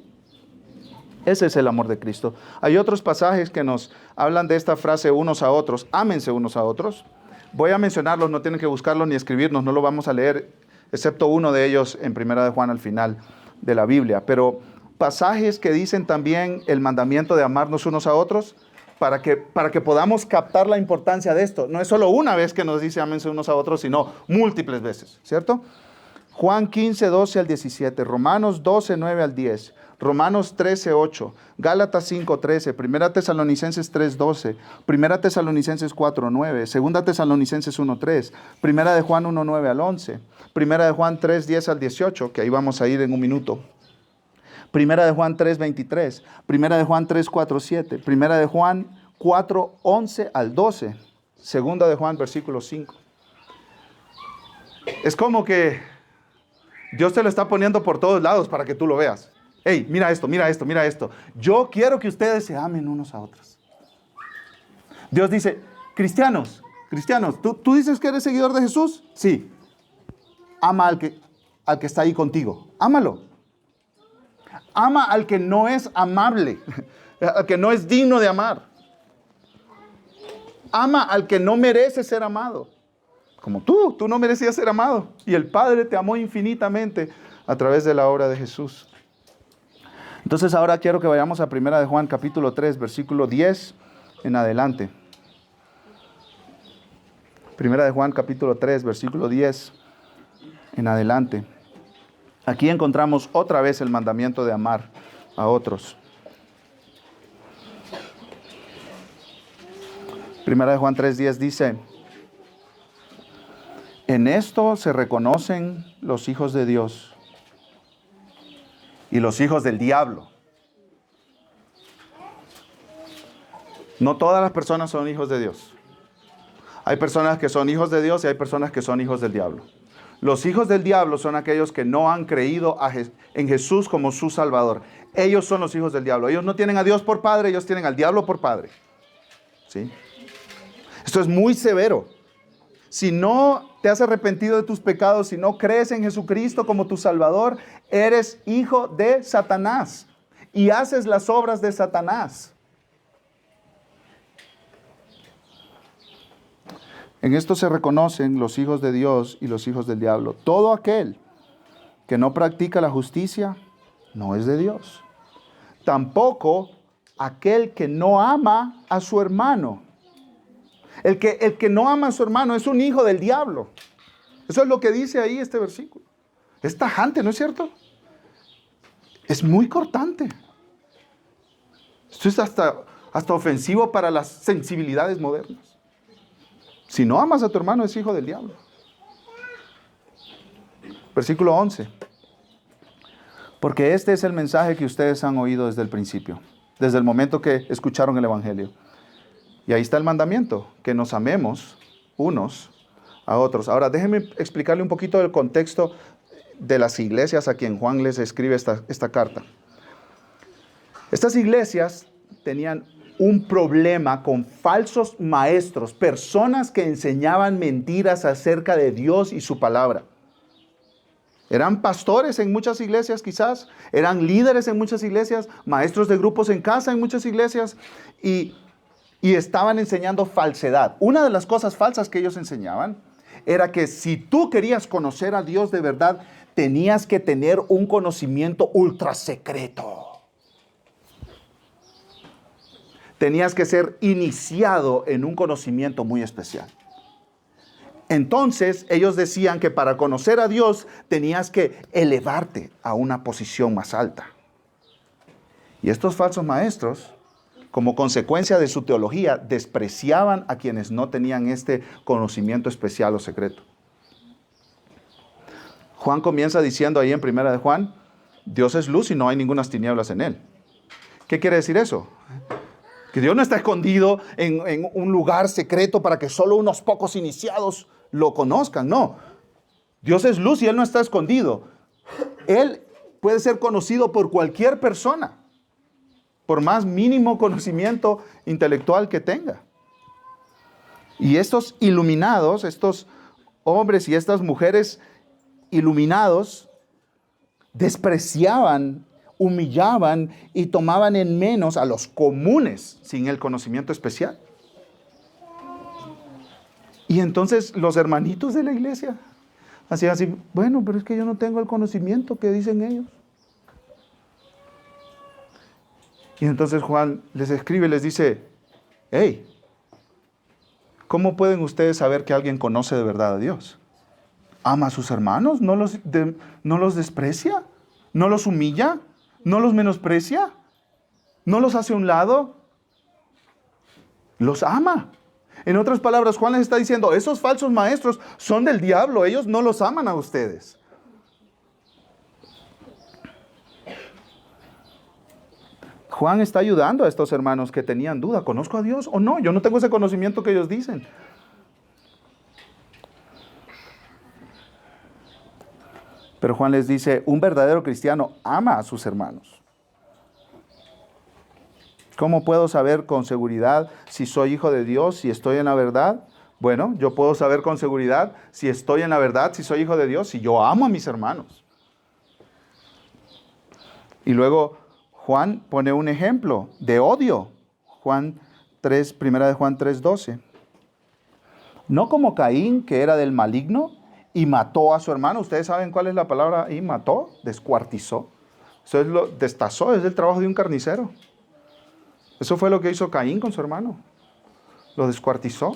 Speaker 1: Ese es el amor de Cristo. Hay otros pasajes que nos hablan de esta frase unos a otros. Ámense unos a otros. Voy a mencionarlos, no tienen que buscarlos ni escribirnos, no lo vamos a leer, excepto uno de ellos en Primera de Juan al final de la Biblia. Pero pasajes que dicen también el mandamiento de amarnos unos a otros, para que podamos captar la importancia de esto. No es solo una vez que nos dice ámense unos a otros, sino múltiples veces, ¿cierto? Juan 15, 12 al 17, Romanos 12, 9 al 10, Romanos 13, 8, Gálatas 5, 13, Primera Tesalonicenses 3, 12, Primera Tesalonicenses 4, 9, Segunda Tesalonicenses 1, 3, Primera de Juan 1, 9 al 11, Primera de Juan 3, 10 al 18, que ahí vamos a ir en un minuto. Primera de Juan 3, 23, Primera de Juan 3, 4, 7, Primera de Juan 4, 11 al 12, Segunda de Juan versículo 5. Es como que Dios te lo está poniendo por todos lados para que tú lo veas. Hey, mira esto, mira esto, mira esto. Yo quiero que ustedes se amen unos a otros. Dios dice, cristianos, ¿tú dices que eres seguidor de Jesús? Sí. Ama al que está ahí contigo. Ámalo. Ama al que no es amable, al que no es digno de amar. Ama al que no merece ser amado. Como tú no merecías ser amado. Y el Padre te amó infinitamente a través de la obra de Jesús. Entonces ahora quiero que vayamos a 1 de Juan capítulo 3, versículo 10 en adelante. 1 de Juan capítulo 3, versículo 10 en adelante. Aquí encontramos otra vez el mandamiento de amar a otros. 1 de Juan 3:10 dice, en esto se reconocen los hijos de Dios y los hijos del diablo. No todas las personas son hijos de Dios. Hay personas que son hijos de Dios y hay personas que son hijos del diablo. Los hijos del diablo son aquellos que no han creído en Jesús como su Salvador. Ellos son los hijos del diablo. Ellos no tienen a Dios por padre, ellos tienen al diablo por padre. ¿Sí? Esto es muy severo. Si no te has arrepentido de tus pecados, si no crees en Jesucristo como tu Salvador, eres hijo de Satanás y haces las obras de Satanás. En esto se reconocen los hijos de Dios y los hijos del diablo. Todo aquel que no practica la justicia no es de Dios. Tampoco aquel que no ama a su hermano. El que no ama a su hermano es un hijo del diablo. Eso es lo que dice ahí este versículo. Es tajante, ¿no es cierto? Es muy cortante. Esto es hasta ofensivo para las sensibilidades modernas. Si no amas a tu hermano, es hijo del diablo. Versículo 11. Porque este es el mensaje que ustedes han oído desde el principio, desde el momento que escucharon el Evangelio. Y ahí está el mandamiento, que nos amemos unos a otros. Ahora, déjenme explicarle un poquito del contexto de las iglesias a quien Juan les escribe esta carta. Estas iglesias tenían un problema con falsos maestros, personas que enseñaban mentiras acerca de Dios y su palabra. Eran pastores en muchas iglesias quizás, eran líderes en muchas iglesias, maestros de grupos en casa en muchas iglesias y estaban enseñando falsedad. Una de las cosas falsas que ellos enseñaban era que si tú querías conocer a Dios de verdad, tenías que tener un conocimiento ultra secreto. Tenías que ser iniciado en un conocimiento muy especial. Entonces, ellos decían que para conocer a Dios tenías que elevarte a una posición más alta. Y estos falsos maestros, como consecuencia de su teología, despreciaban a quienes no tenían este conocimiento especial o secreto. Juan comienza diciendo ahí en 1 de Juan, Dios es luz y no hay ningunas tinieblas en él. ¿Qué quiere decir eso? Que Dios no está escondido en un lugar secreto para que solo unos pocos iniciados lo conozcan. No, Dios es luz y Él no está escondido. Él puede ser conocido por cualquier persona, por más mínimo conocimiento intelectual que tenga. Y estos iluminados, estos hombres y estas mujeres iluminados, despreciaban, humillaban y tomaban en menos a los comunes sin el conocimiento especial. Y entonces los hermanitos de la iglesia hacían así, bueno, pero es que yo no tengo el conocimiento que dicen ellos. Y entonces Juan les escribe y les dice, hey, ¿cómo pueden ustedes saber que alguien conoce de verdad a Dios? ¿Ama a sus hermanos? ¿No los desprecia? ¿No los humilla? ¿No los menosprecia? ¿No los hace a un lado? Los ama. En otras palabras, Juan les está diciendo, esos falsos maestros son del diablo, ellos no los aman a ustedes. Juan está ayudando a estos hermanos que tenían duda, ¿conozco a Dios o no? Yo no tengo ese conocimiento que ellos dicen. Pero Juan les dice, un verdadero cristiano ama a sus hermanos. ¿Cómo puedo saber con seguridad si soy hijo de Dios, si estoy en la verdad? Bueno, yo puedo saber con seguridad si estoy en la verdad, si soy hijo de Dios, si yo amo a mis hermanos. Y luego Juan pone un ejemplo de odio. Primera de Juan 3:12. No como Caín, que era del maligno y mató a su hermano. ¿Ustedes saben cuál es la palabra ahí? Mató, descuartizó. Eso es destazó, es el trabajo de un carnicero. Eso fue lo que hizo Caín con su hermano. Lo descuartizó.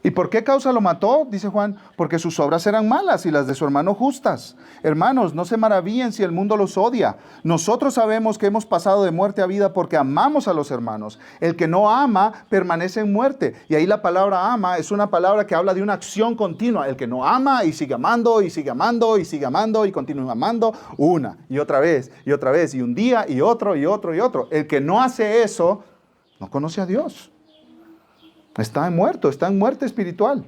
Speaker 1: ¿Y por qué causa lo mató? Dice Juan, porque sus obras eran malas y las de su hermano justas. Hermanos, no se maravillen si el mundo los odia. Nosotros sabemos que hemos pasado de muerte a vida porque amamos a los hermanos. El que no ama permanece en muerte. Y ahí la palabra ama es una palabra que habla de una acción continua. El que no ama y sigue amando y sigue amando y sigue amando y continúa amando una y otra vez y un día y otro y otro y otro. El que no hace eso no conoce a Dios. Está en muerte espiritual.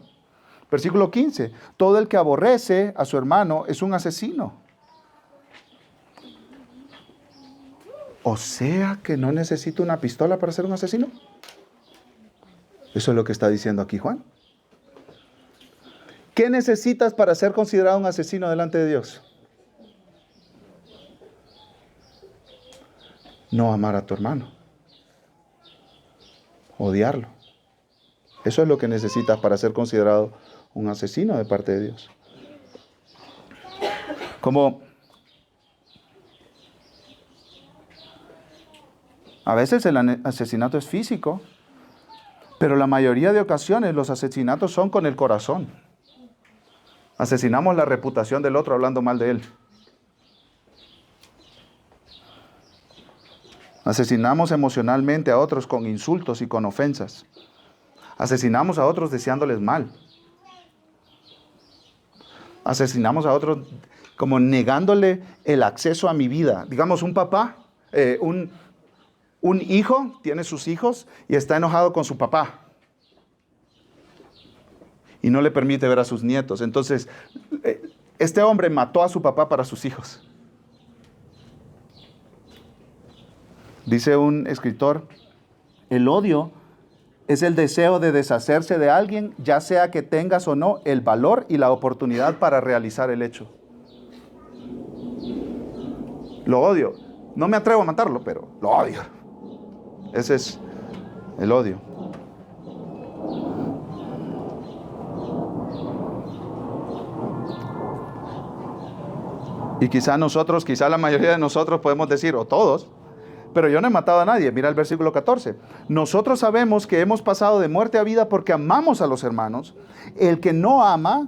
Speaker 1: Versículo 15. Todo el que aborrece a su hermano es un asesino. O sea que no necesito una pistola para ser un asesino. Eso es lo que está diciendo aquí Juan. ¿Qué necesitas para ser considerado un asesino delante de Dios? No amar a tu hermano. Odiarlo. Eso es lo que necesitas para ser considerado un asesino de parte de Dios. Como a veces el asesinato es físico, pero la mayoría de ocasiones los asesinatos son con el corazón. Asesinamos la reputación del otro hablando mal de él. Asesinamos emocionalmente a otros con insultos y con ofensas. Asesinamos a otros deseándoles mal. Asesinamos a otros como negándole el acceso a mi vida. Digamos, un papá, un hijo tiene sus hijos y está enojado con su papá. Y no le permite ver a sus nietos. Entonces, este hombre mató a su papá para sus hijos. Dice un escritor, el odio es el deseo de deshacerse de alguien, ya sea que tengas o no el valor y la oportunidad para realizar el hecho. Lo odio. No me atrevo a matarlo, pero lo odio. Ese es el odio. Y quizá la mayoría de nosotros podemos decir, o todos, pero yo no he matado a nadie. Mira el versículo 14. Nosotros sabemos que hemos pasado de muerte a vida porque amamos a los hermanos. El que no ama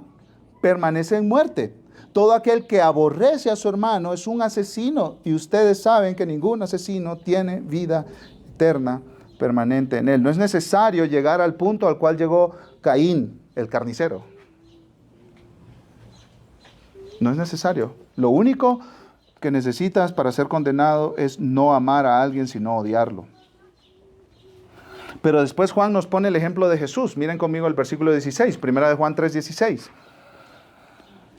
Speaker 1: permanece en muerte. Todo aquel que aborrece a su hermano es un asesino. Y ustedes saben que ningún asesino tiene vida eterna permanente en él. No es necesario llegar al punto al cual llegó Caín, el carnicero. No es necesario. Lo único que necesitas para ser condenado es no amar a alguien, sino odiarlo. Pero después Juan nos pone el ejemplo de Jesús. Miren conmigo el versículo 16, primera de Juan 3:16.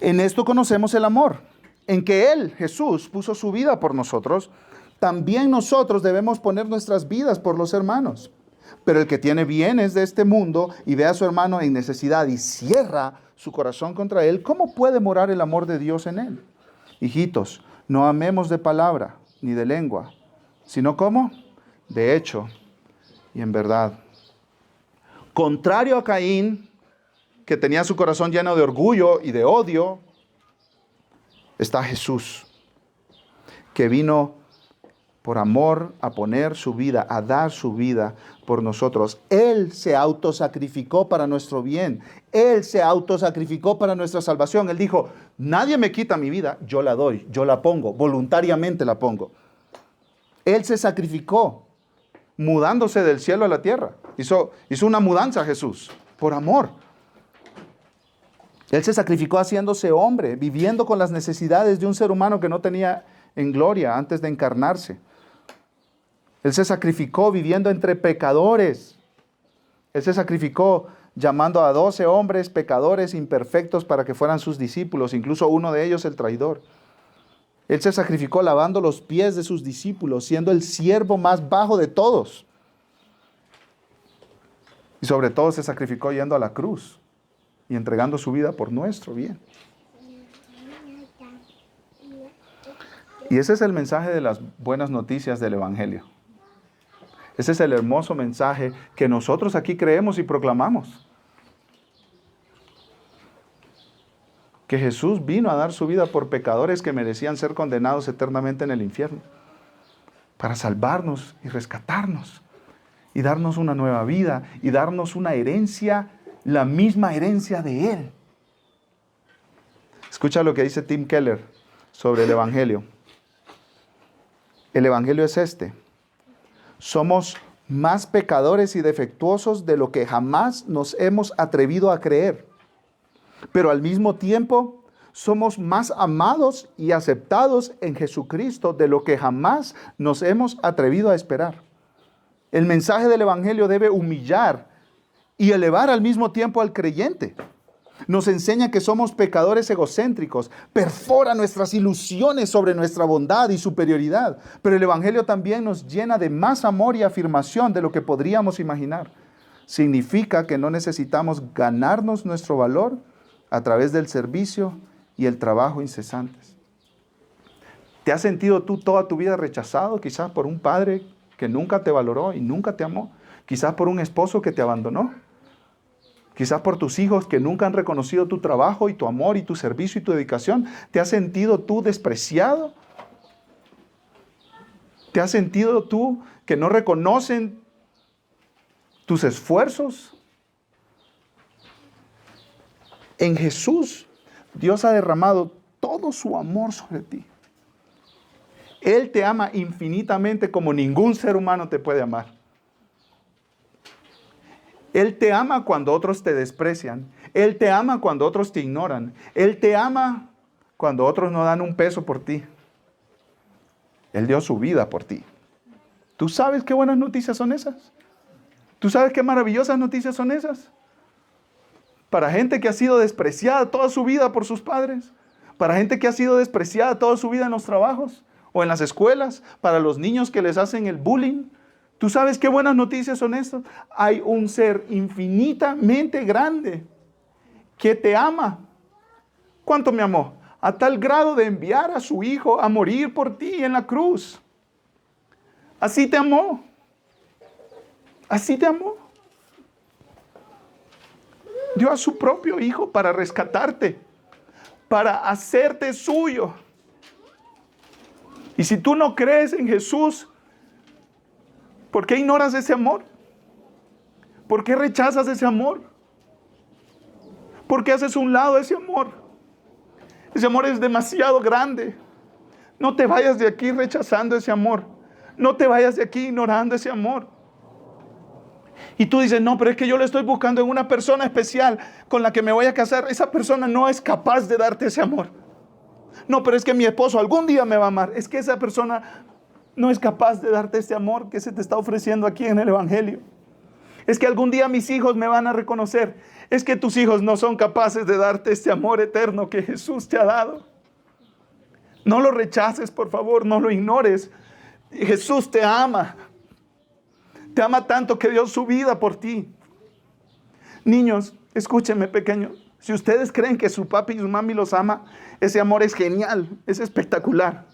Speaker 1: En esto conocemos el amor, en que Él, Jesús, puso su vida por nosotros. También nosotros debemos poner nuestras vidas por los hermanos. Pero el que tiene bienes de este mundo y ve a su hermano en necesidad y cierra su corazón contra él, ¿cómo puede morar el amor de Dios en él? Hijitos, no amemos de palabra ni de lengua, sino ¿cómo? De hecho y en verdad. Contrario a Caín, que tenía su corazón lleno de orgullo y de odio, está Jesús, que vino por amor a poner su vida, a dar su vida por nosotros. Él se autosacrificó para nuestro bien. Él se autosacrificó para nuestra salvación. Él dijo, nadie me quita mi vida, yo la doy, yo la pongo, voluntariamente la pongo. Él se sacrificó, mudándose del cielo a la tierra. Hizo una mudanza Jesús, por amor. Él se sacrificó haciéndose hombre, viviendo con las necesidades de un ser humano que no tenía en gloria antes de encarnarse. Él se sacrificó viviendo entre pecadores. Él se sacrificó llamando a 12 hombres pecadores imperfectos para que fueran sus discípulos, incluso uno de ellos el traidor. Él se sacrificó lavando los pies de sus discípulos, siendo el siervo más bajo de todos. Y sobre todo se sacrificó yendo a la cruz y entregando su vida por nuestro bien. Y ese es el mensaje de las buenas noticias del Evangelio. Ese es el hermoso mensaje que nosotros aquí creemos y proclamamos. Que Jesús vino a dar su vida por pecadores que merecían ser condenados eternamente en el infierno, para salvarnos y rescatarnos, y darnos una nueva vida, y darnos una herencia, la misma herencia de Él. Escucha lo que dice Tim Keller sobre el Evangelio. El Evangelio es este: somos más pecadores y defectuosos de lo que jamás nos hemos atrevido a creer. Pero al mismo tiempo, somos más amados y aceptados en Jesucristo de lo que jamás nos hemos atrevido a esperar. El mensaje del Evangelio debe humillar y elevar al mismo tiempo al creyente. Nos enseña que somos pecadores egocéntricos, perfora nuestras ilusiones sobre nuestra bondad y superioridad. Pero el Evangelio también nos llena de más amor y afirmación de lo que podríamos imaginar. Significa que no necesitamos ganarnos nuestro valor a través del servicio y el trabajo incesantes. ¿Te has sentido tú toda tu vida rechazado, quizás por un padre que nunca te valoró y nunca te amó? Quizás por un esposo que te abandonó. Quizás por tus hijos que nunca han reconocido tu trabajo y tu amor y tu servicio y tu dedicación. ¿Te has sentido tú despreciado? ¿Te has sentido tú que no reconocen tus esfuerzos? En Jesús, Dios ha derramado todo su amor sobre ti. Él te ama infinitamente como ningún ser humano te puede amar. Él te ama cuando otros te desprecian. Él te ama cuando otros te ignoran. Él te ama cuando otros no dan un peso por ti. Él dio su vida por ti. ¿Tú sabes qué buenas noticias son esas? ¿Tú sabes qué maravillosas noticias son esas? Para gente que ha sido despreciada toda su vida por sus padres. Para gente que ha sido despreciada toda su vida en los trabajos o en las escuelas. Para los niños que les hacen el bullying. ¿Tú sabes qué buenas noticias son estas? Hay un ser infinitamente grande que te ama. ¿Cuánto me amó? A tal grado de enviar a su Hijo a morir por ti en la cruz. Así te amó. Así te amó. Dio a su propio Hijo para rescatarte, para hacerte suyo. Y si tú no crees en Jesús, ¿por qué ignoras ese amor? ¿Por qué rechazas ese amor? ¿Por qué haces a un lado ese amor? Ese amor es demasiado grande. No te vayas de aquí rechazando ese amor. No te vayas de aquí ignorando ese amor. Y tú dices, no, pero es que yo le estoy buscando en una persona especial con la que me voy a casar. Esa persona no es capaz de darte ese amor. No, pero es que mi esposo algún día me va a amar. Es que esa persona no es capaz de darte este amor que se te está ofreciendo aquí en el Evangelio. Es que algún día mis hijos me van a reconocer. Es que tus hijos no son capaces de darte este amor eterno que Jesús te ha dado. No lo rechaces, por favor, no lo ignores. Jesús te ama. Te ama tanto que dio su vida por ti. Niños, escúchenme pequeños. Si ustedes creen que su papi y su mami los ama, ese amor es genial, es espectacular.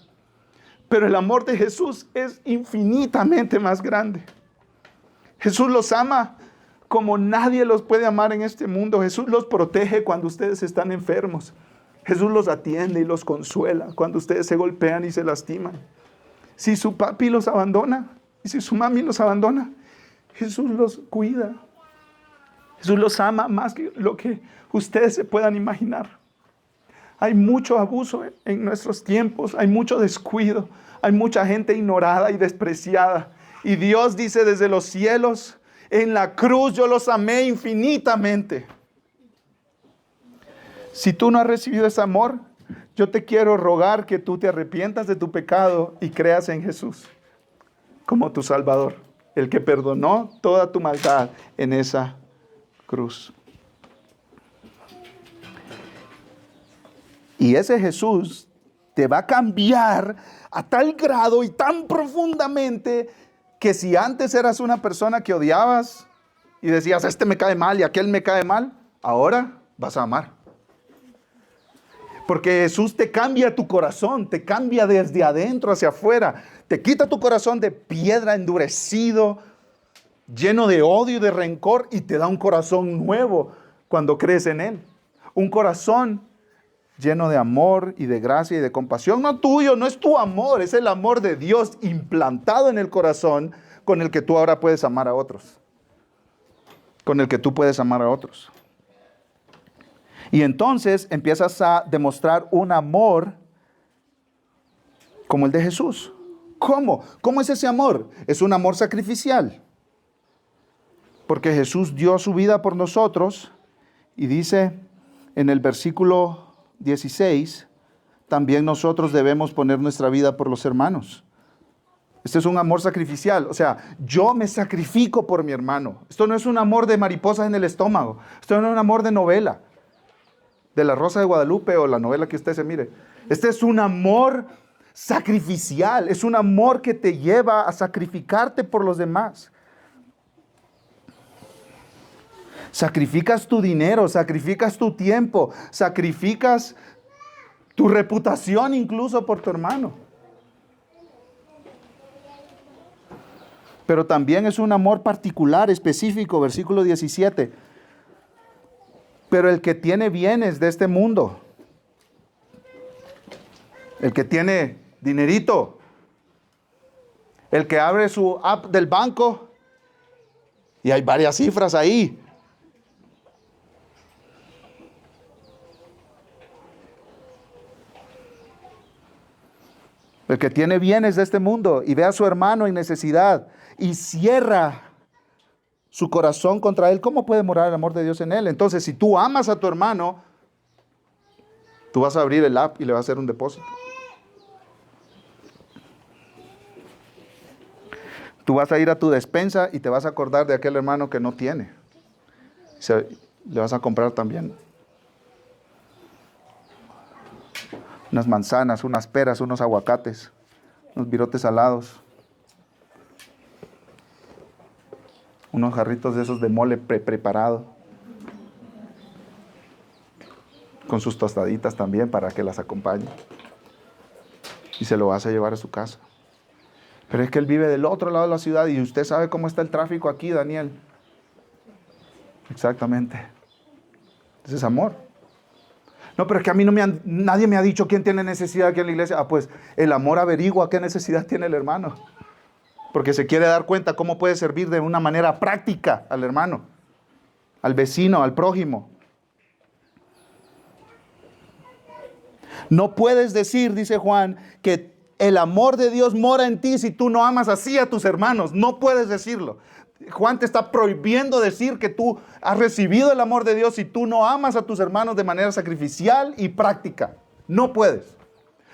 Speaker 1: Pero el amor de Jesús es infinitamente más grande. Jesús los ama como nadie los puede amar en este mundo. Jesús los protege cuando ustedes están enfermos. Jesús los atiende y los consuela cuando ustedes se golpean y se lastiman. Si su papi los abandona y si su mami los abandona, Jesús los cuida. Jesús los ama más que lo que ustedes se puedan imaginar. Hay mucho abuso en nuestros tiempos, hay mucho descuido, hay mucha gente ignorada y despreciada. Y Dios dice desde los cielos, en la cruz yo los amé infinitamente. Si tú no has recibido ese amor, yo te quiero rogar que tú te arrepientas de tu pecado y creas en Jesús como tu Salvador, el que perdonó toda tu maldad en esa cruz. Y ese Jesús te va a cambiar a tal grado y tan profundamente que si antes eras una persona que odiabas y decías, este me cae mal y aquel me cae mal, ahora vas a amar. Porque Jesús te cambia tu corazón, te cambia desde adentro hacia afuera. Te quita tu corazón de piedra endurecido, lleno de odio y de rencor, y te da un corazón nuevo cuando crees en Él. Un corazón lleno de amor y de gracia y de compasión. No tuyo, no es tu amor, es el amor de Dios implantado en el corazón con el que tú ahora puedes amar a otros. Con el que tú puedes amar a otros. Y entonces empiezas a demostrar un amor como el de Jesús. ¿Cómo? ¿Cómo es ese amor? Es un amor sacrificial. Porque Jesús dio su vida por nosotros y dice en el versículo 16, también nosotros debemos poner nuestra vida por los hermanos. Este es un amor sacrificial. O sea, yo me sacrifico por mi hermano. Esto no es un amor de mariposas en el estómago. Esto no es un amor de novela. De La Rosa de Guadalupe o la novela que usted se mire. Este es un amor sacrificial. Es un amor que te lleva a sacrificarte por los demás. Sacrificas tu dinero, sacrificas tu tiempo, sacrificas tu reputación incluso por tu hermano. Pero también es un amor particular, específico, versículo 17. Pero el que tiene bienes de este mundo, el que tiene dinerito, el que abre su app del banco y hay varias cifras ahí. El que tiene bienes de este mundo y ve a su hermano en necesidad y cierra su corazón contra él, ¿cómo puede morar el amor de Dios en él? Entonces, si tú amas a tu hermano, tú vas a abrir el app y le vas a hacer un depósito. Tú vas a ir a tu despensa y te vas a acordar de aquel hermano que no tiene. Le vas a comprar también unas manzanas, unas peras, unos aguacates, unos virotes salados, unos jarritos de esos de mole preparado, con sus tostaditas también para que las acompañe. Y se lo vas a llevar a su casa. Pero es que él vive del otro lado de la ciudad y usted sabe cómo está el tráfico aquí, Daniel. Exactamente. Ese es amor. No, pero es que a mí nadie me ha dicho quién tiene necesidad aquí en la iglesia. Pues el amor averigua qué necesidad tiene el hermano. Porque se quiere dar cuenta cómo puede servir de una manera práctica al hermano, al vecino, al prójimo. No puedes decir, dice Juan, que el amor de Dios mora en ti si tú no amas así a tus hermanos. No puedes decirlo. Juan te está prohibiendo decir que tú has recibido el amor de Dios si tú no amas a tus hermanos de manera sacrificial y práctica. No puedes.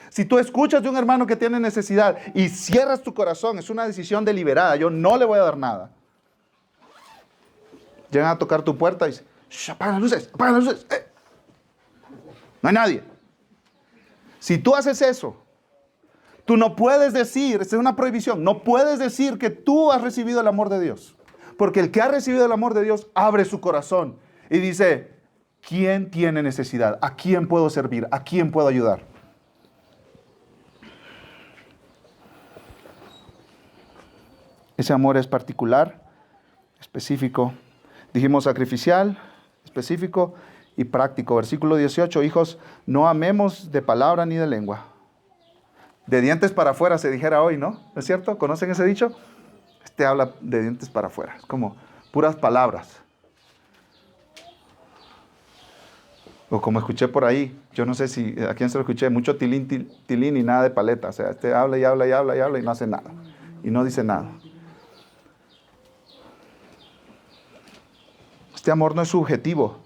Speaker 1: Si tú escuchas de un hermano que tiene necesidad y cierras tu corazón, es una decisión deliberada. Yo no le voy a dar nada. Llegan a tocar tu puerta y dicen, apaga las luces, apaga las luces. No hay nadie. Si tú haces eso, tú no puedes decir, esta es una prohibición, no puedes decir que tú has recibido el amor de Dios. Porque el que ha recibido el amor de Dios abre su corazón y dice, ¿quién tiene necesidad? ¿A quién puedo servir? ¿A quién puedo ayudar? Ese amor es particular, específico. Dijimos sacrificial, específico y práctico. Versículo 18, hijos, no amemos de palabra ni de lengua. De dientes para afuera se dijera hoy, ¿no? ¿No es cierto? ¿Conocen ese dicho? Este habla de dientes para afuera. Es como puras palabras. O como escuché por ahí, yo no sé si a quién se lo escuché, mucho tilín, tilín y nada de paleta. O sea, este habla y habla y habla y habla y no hace nada. Y no dice nada. Este amor no es subjetivo.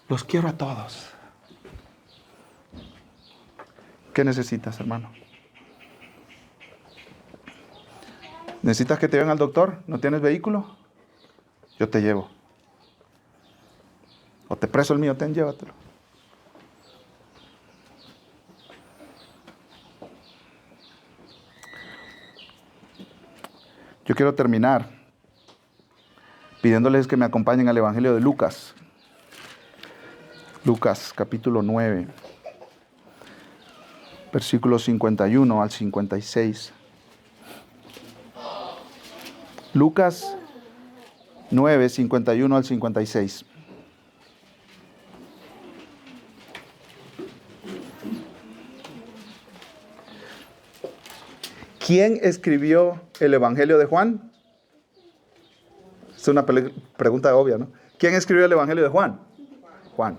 Speaker 1: Los quiero a todos. ¿Qué necesitas, hermano? ¿Necesitas que te lleven al doctor? ¿No tienes vehículo? Yo te llevo. O te presto el mío, llévatelo. Yo quiero terminar pidiéndoles que me acompañen al Evangelio de Lucas. Lucas, capítulo 9, versículos 51 al 56. Lucas 9, 51 al 56. ¿Quién escribió el Evangelio de Juan? Es una pregunta obvia, ¿no? ¿Quién escribió el Evangelio de Juan? Juan.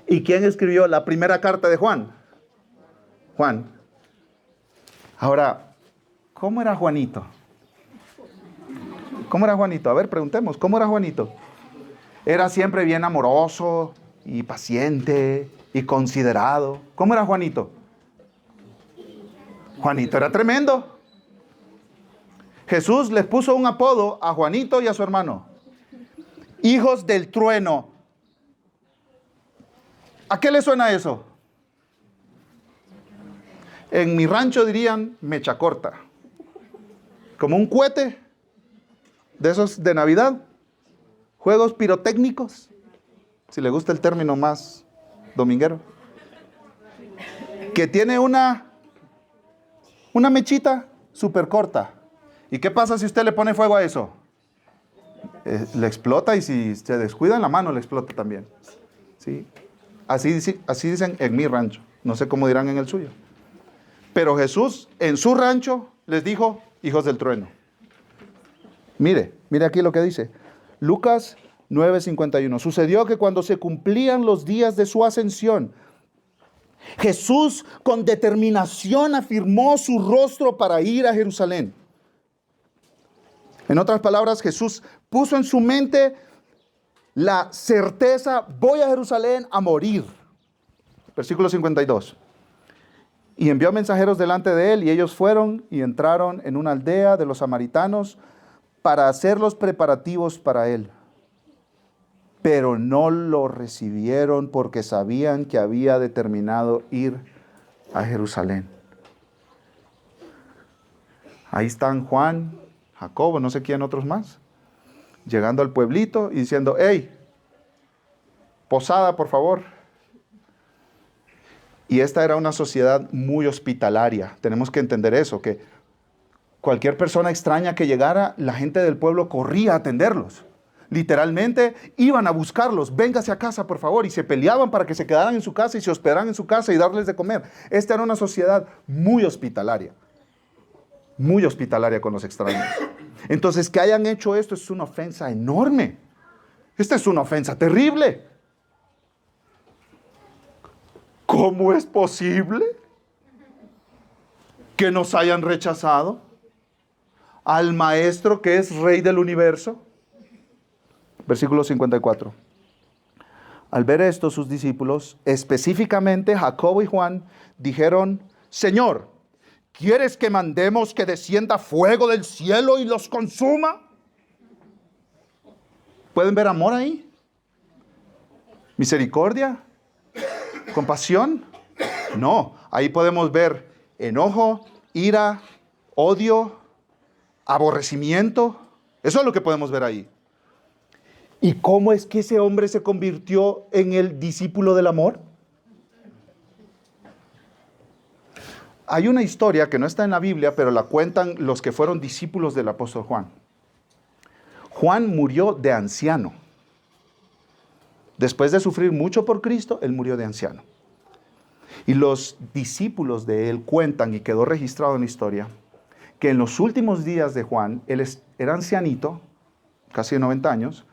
Speaker 1: ¿Y quién escribió la primera carta de Juan? Juan. Ahora, ¿cómo era Juanito? ¿Cómo era Juanito? A ver, preguntemos, ¿cómo era Juanito? Era siempre bien amoroso y paciente y considerado. ¿Cómo era Juanito? Juanito era tremendo. Jesús les puso un apodo a Juanito y a su hermano. Hijos del trueno. ¿A qué le suena eso? En mi rancho dirían mecha corta. Como un cohete de esos de Navidad. Juegos pirotécnicos. Si le gusta el término más dominguero. Que tiene una mechita súper corta. ¿Y qué pasa si usted le pone fuego a eso? Le explota, y si se descuida en la mano le explota también. ¿Sí? Así dicen en mi rancho. No sé cómo dirán en el suyo. Pero Jesús en su rancho les dijo hijos del trueno. Mire aquí lo que dice. Lucas 9:51. Sucedió que cuando se cumplían los días de su ascensión, Jesús con determinación afirmó su rostro para ir a Jerusalén. En otras palabras, Jesús puso en su mente la certeza: voy a Jerusalén a morir. Versículo 52. Y envió mensajeros delante de él, y ellos fueron y entraron en una aldea de los samaritanos para hacer los preparativos para él. Pero no lo recibieron porque sabían que había determinado ir a Jerusalén. Ahí están Juan, Jacobo, no sé quién otros más, llegando al pueblito y diciendo: hey, posada, por favor. Y esta era una sociedad muy hospitalaria. Tenemos que entender eso, que cualquier persona extraña que llegara, la gente del pueblo corría a atenderlos. Literalmente iban a buscarlos: véngase a casa, por favor. Y se peleaban para que se quedaran en su casa y se hospedaran en su casa y darles de comer. Esta era una sociedad muy hospitalaria con los extraños. Entonces, que hayan hecho esto es una ofensa enorme. Esta es una ofensa terrible. ¿Cómo es posible que nos hayan rechazado al Maestro que es Rey del universo? Versículo 54. Al ver esto, sus discípulos, específicamente Jacobo y Juan, dijeron: Señor, ¿quieres que mandemos que descienda fuego del cielo y los consuma? ¿Pueden ver amor ahí? ¿Misericordia? ¿Compasión? No, ahí podemos ver enojo, ira, odio, aborrecimiento. Eso es lo que podemos ver ahí. ¿Y cómo es que ese hombre se convirtió en el discípulo del amor? Hay una historia que no está en la Biblia, pero la cuentan los que fueron discípulos del apóstol Juan. Juan murió de anciano. Después de sufrir mucho por Cristo, él murió de anciano. Y los discípulos de él cuentan, y quedó registrado en la historia, que en los últimos días de Juan, él era ancianito, casi de 90 años,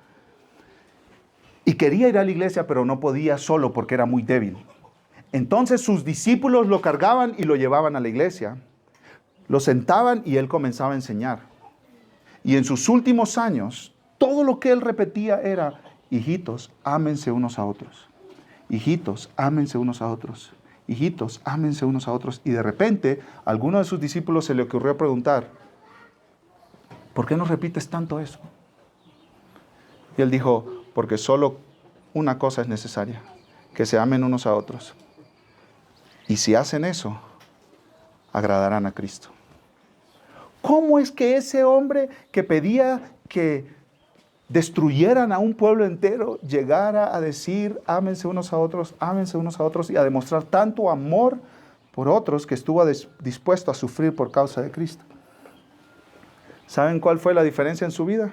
Speaker 1: y quería ir a la iglesia, pero no podía solo porque era muy débil. Entonces sus discípulos lo cargaban y lo llevaban a la iglesia. Lo sentaban y él comenzaba a enseñar. Y en sus últimos años, todo lo que él repetía era: hijitos, ámense unos a otros. Hijitos, ámense unos a otros. Hijitos, ámense unos a otros. Y de repente, a alguno de sus discípulos se le ocurrió preguntar: ¿por qué no repites tanto eso? Y él dijo: porque solo una cosa es necesaria, que se amen unos a otros. Y si hacen eso, agradarán a Cristo. ¿Cómo es que ese hombre que pedía que destruyeran a un pueblo entero llegara a decir, ámense unos a otros y a demostrar tanto amor por otros que estuvo dispuesto a sufrir por causa de Cristo? ¿Saben cuál fue la diferencia en su vida?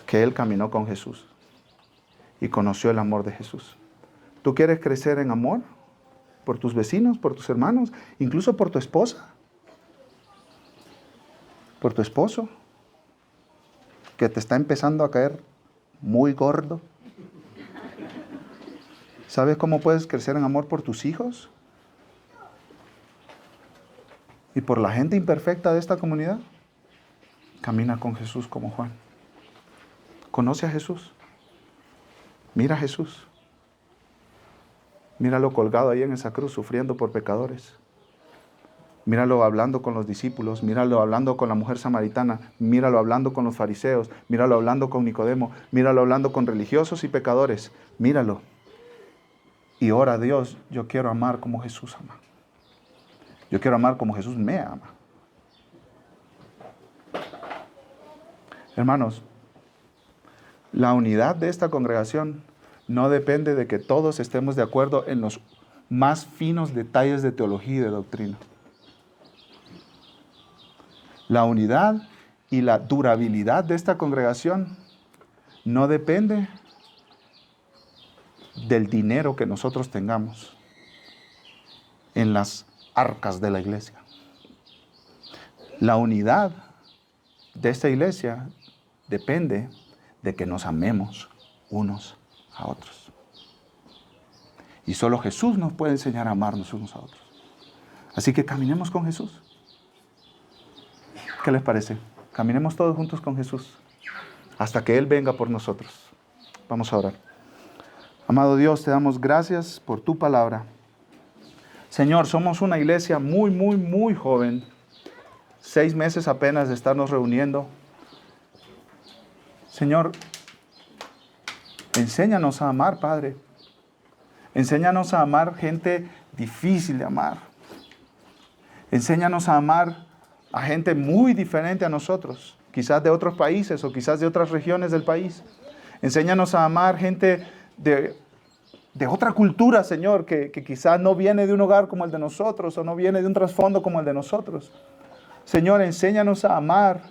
Speaker 1: Que él caminó con Jesús y conoció el amor de Jesús. ¿Tú quieres crecer en amor por tus vecinos, por tus hermanos, incluso por tu esposa? ¿Por tu esposo? Que te está empezando a caer muy gordo. ¿Sabes cómo puedes crecer en amor por tus hijos? Y por la gente imperfecta de esta comunidad. Camina con Jesús como Juan. Conoce a Jesús. Mira a Jesús. Míralo colgado ahí en esa cruz sufriendo por pecadores. Míralo hablando con los discípulos, míralo hablando con la mujer samaritana, míralo hablando con los fariseos, míralo hablando con Nicodemo, míralo hablando con religiosos y pecadores. Míralo. Y ora a Dios, yo quiero amar como Jesús ama. Yo quiero amar como Jesús me ama. Hermanos, la unidad de esta congregación no depende de que todos estemos de acuerdo en los más finos detalles de teología y de doctrina. La unidad y la durabilidad de esta congregación no depende del dinero que nosotros tengamos en las arcas de la iglesia. La unidad de esta iglesia depende de que nos amemos unos a otros. Y solo Jesús nos puede enseñar a amarnos unos a otros. Así que caminemos con Jesús. ¿Qué les parece? Caminemos todos juntos con Jesús hasta que Él venga por nosotros. Vamos a orar. Amado Dios, te damos gracias por tu palabra. Señor, somos una iglesia muy joven. 6 meses apenas de estarnos reuniendo. Señor, enséñanos a amar, Padre. Enséñanos a amar gente difícil de amar. Enséñanos a amar a gente muy diferente a nosotros, quizás de otros países o quizás de otras regiones del país. Enséñanos a amar gente de otra cultura, Señor, que quizás no viene de un hogar como el de nosotros o no viene de un trasfondo como el de nosotros. Señor, enséñanos a amar,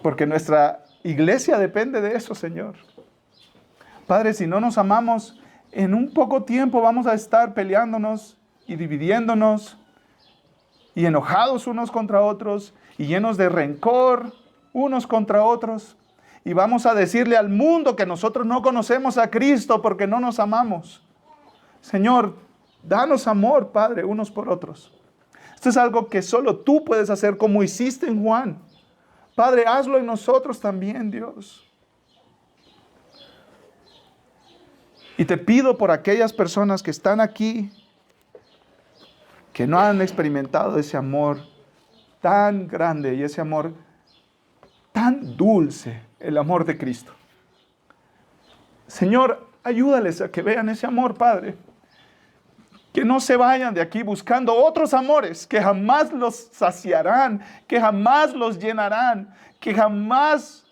Speaker 1: porque nuestra iglesia depende de eso, Señor. Padre, si no nos amamos, en un poco tiempo vamos a estar peleándonos y dividiéndonos y enojados unos contra otros y llenos de rencor unos contra otros. Y vamos a decirle al mundo que nosotros no conocemos a Cristo porque no nos amamos. Señor, danos amor, Padre, unos por otros. Esto es algo que solo tú puedes hacer como hiciste en Juan. Padre, hazlo en nosotros también, Dios. Y te pido por aquellas personas que están aquí, que no han experimentado ese amor tan grande y ese amor tan dulce, el amor de Cristo. Señor, ayúdales a que vean ese amor, Padre. Que no se vayan de aquí buscando otros amores que jamás los saciarán, que jamás los llenarán, que jamás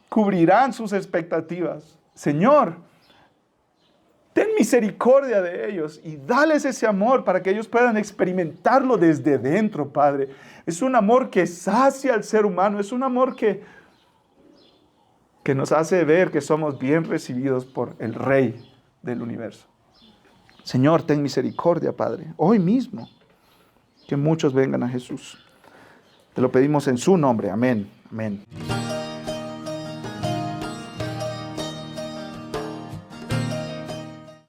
Speaker 1: cubrirán sus expectativas. Señor, ten misericordia de ellos y dales ese amor para que ellos puedan experimentarlo desde dentro, Padre. Es un amor que sacia al ser humano, es un amor que nos hace ver que somos bien recibidos por el Rey del universo. Señor, ten misericordia, Padre, hoy mismo, que muchos vengan a Jesús. Te lo pedimos en su nombre. Amén. Amén.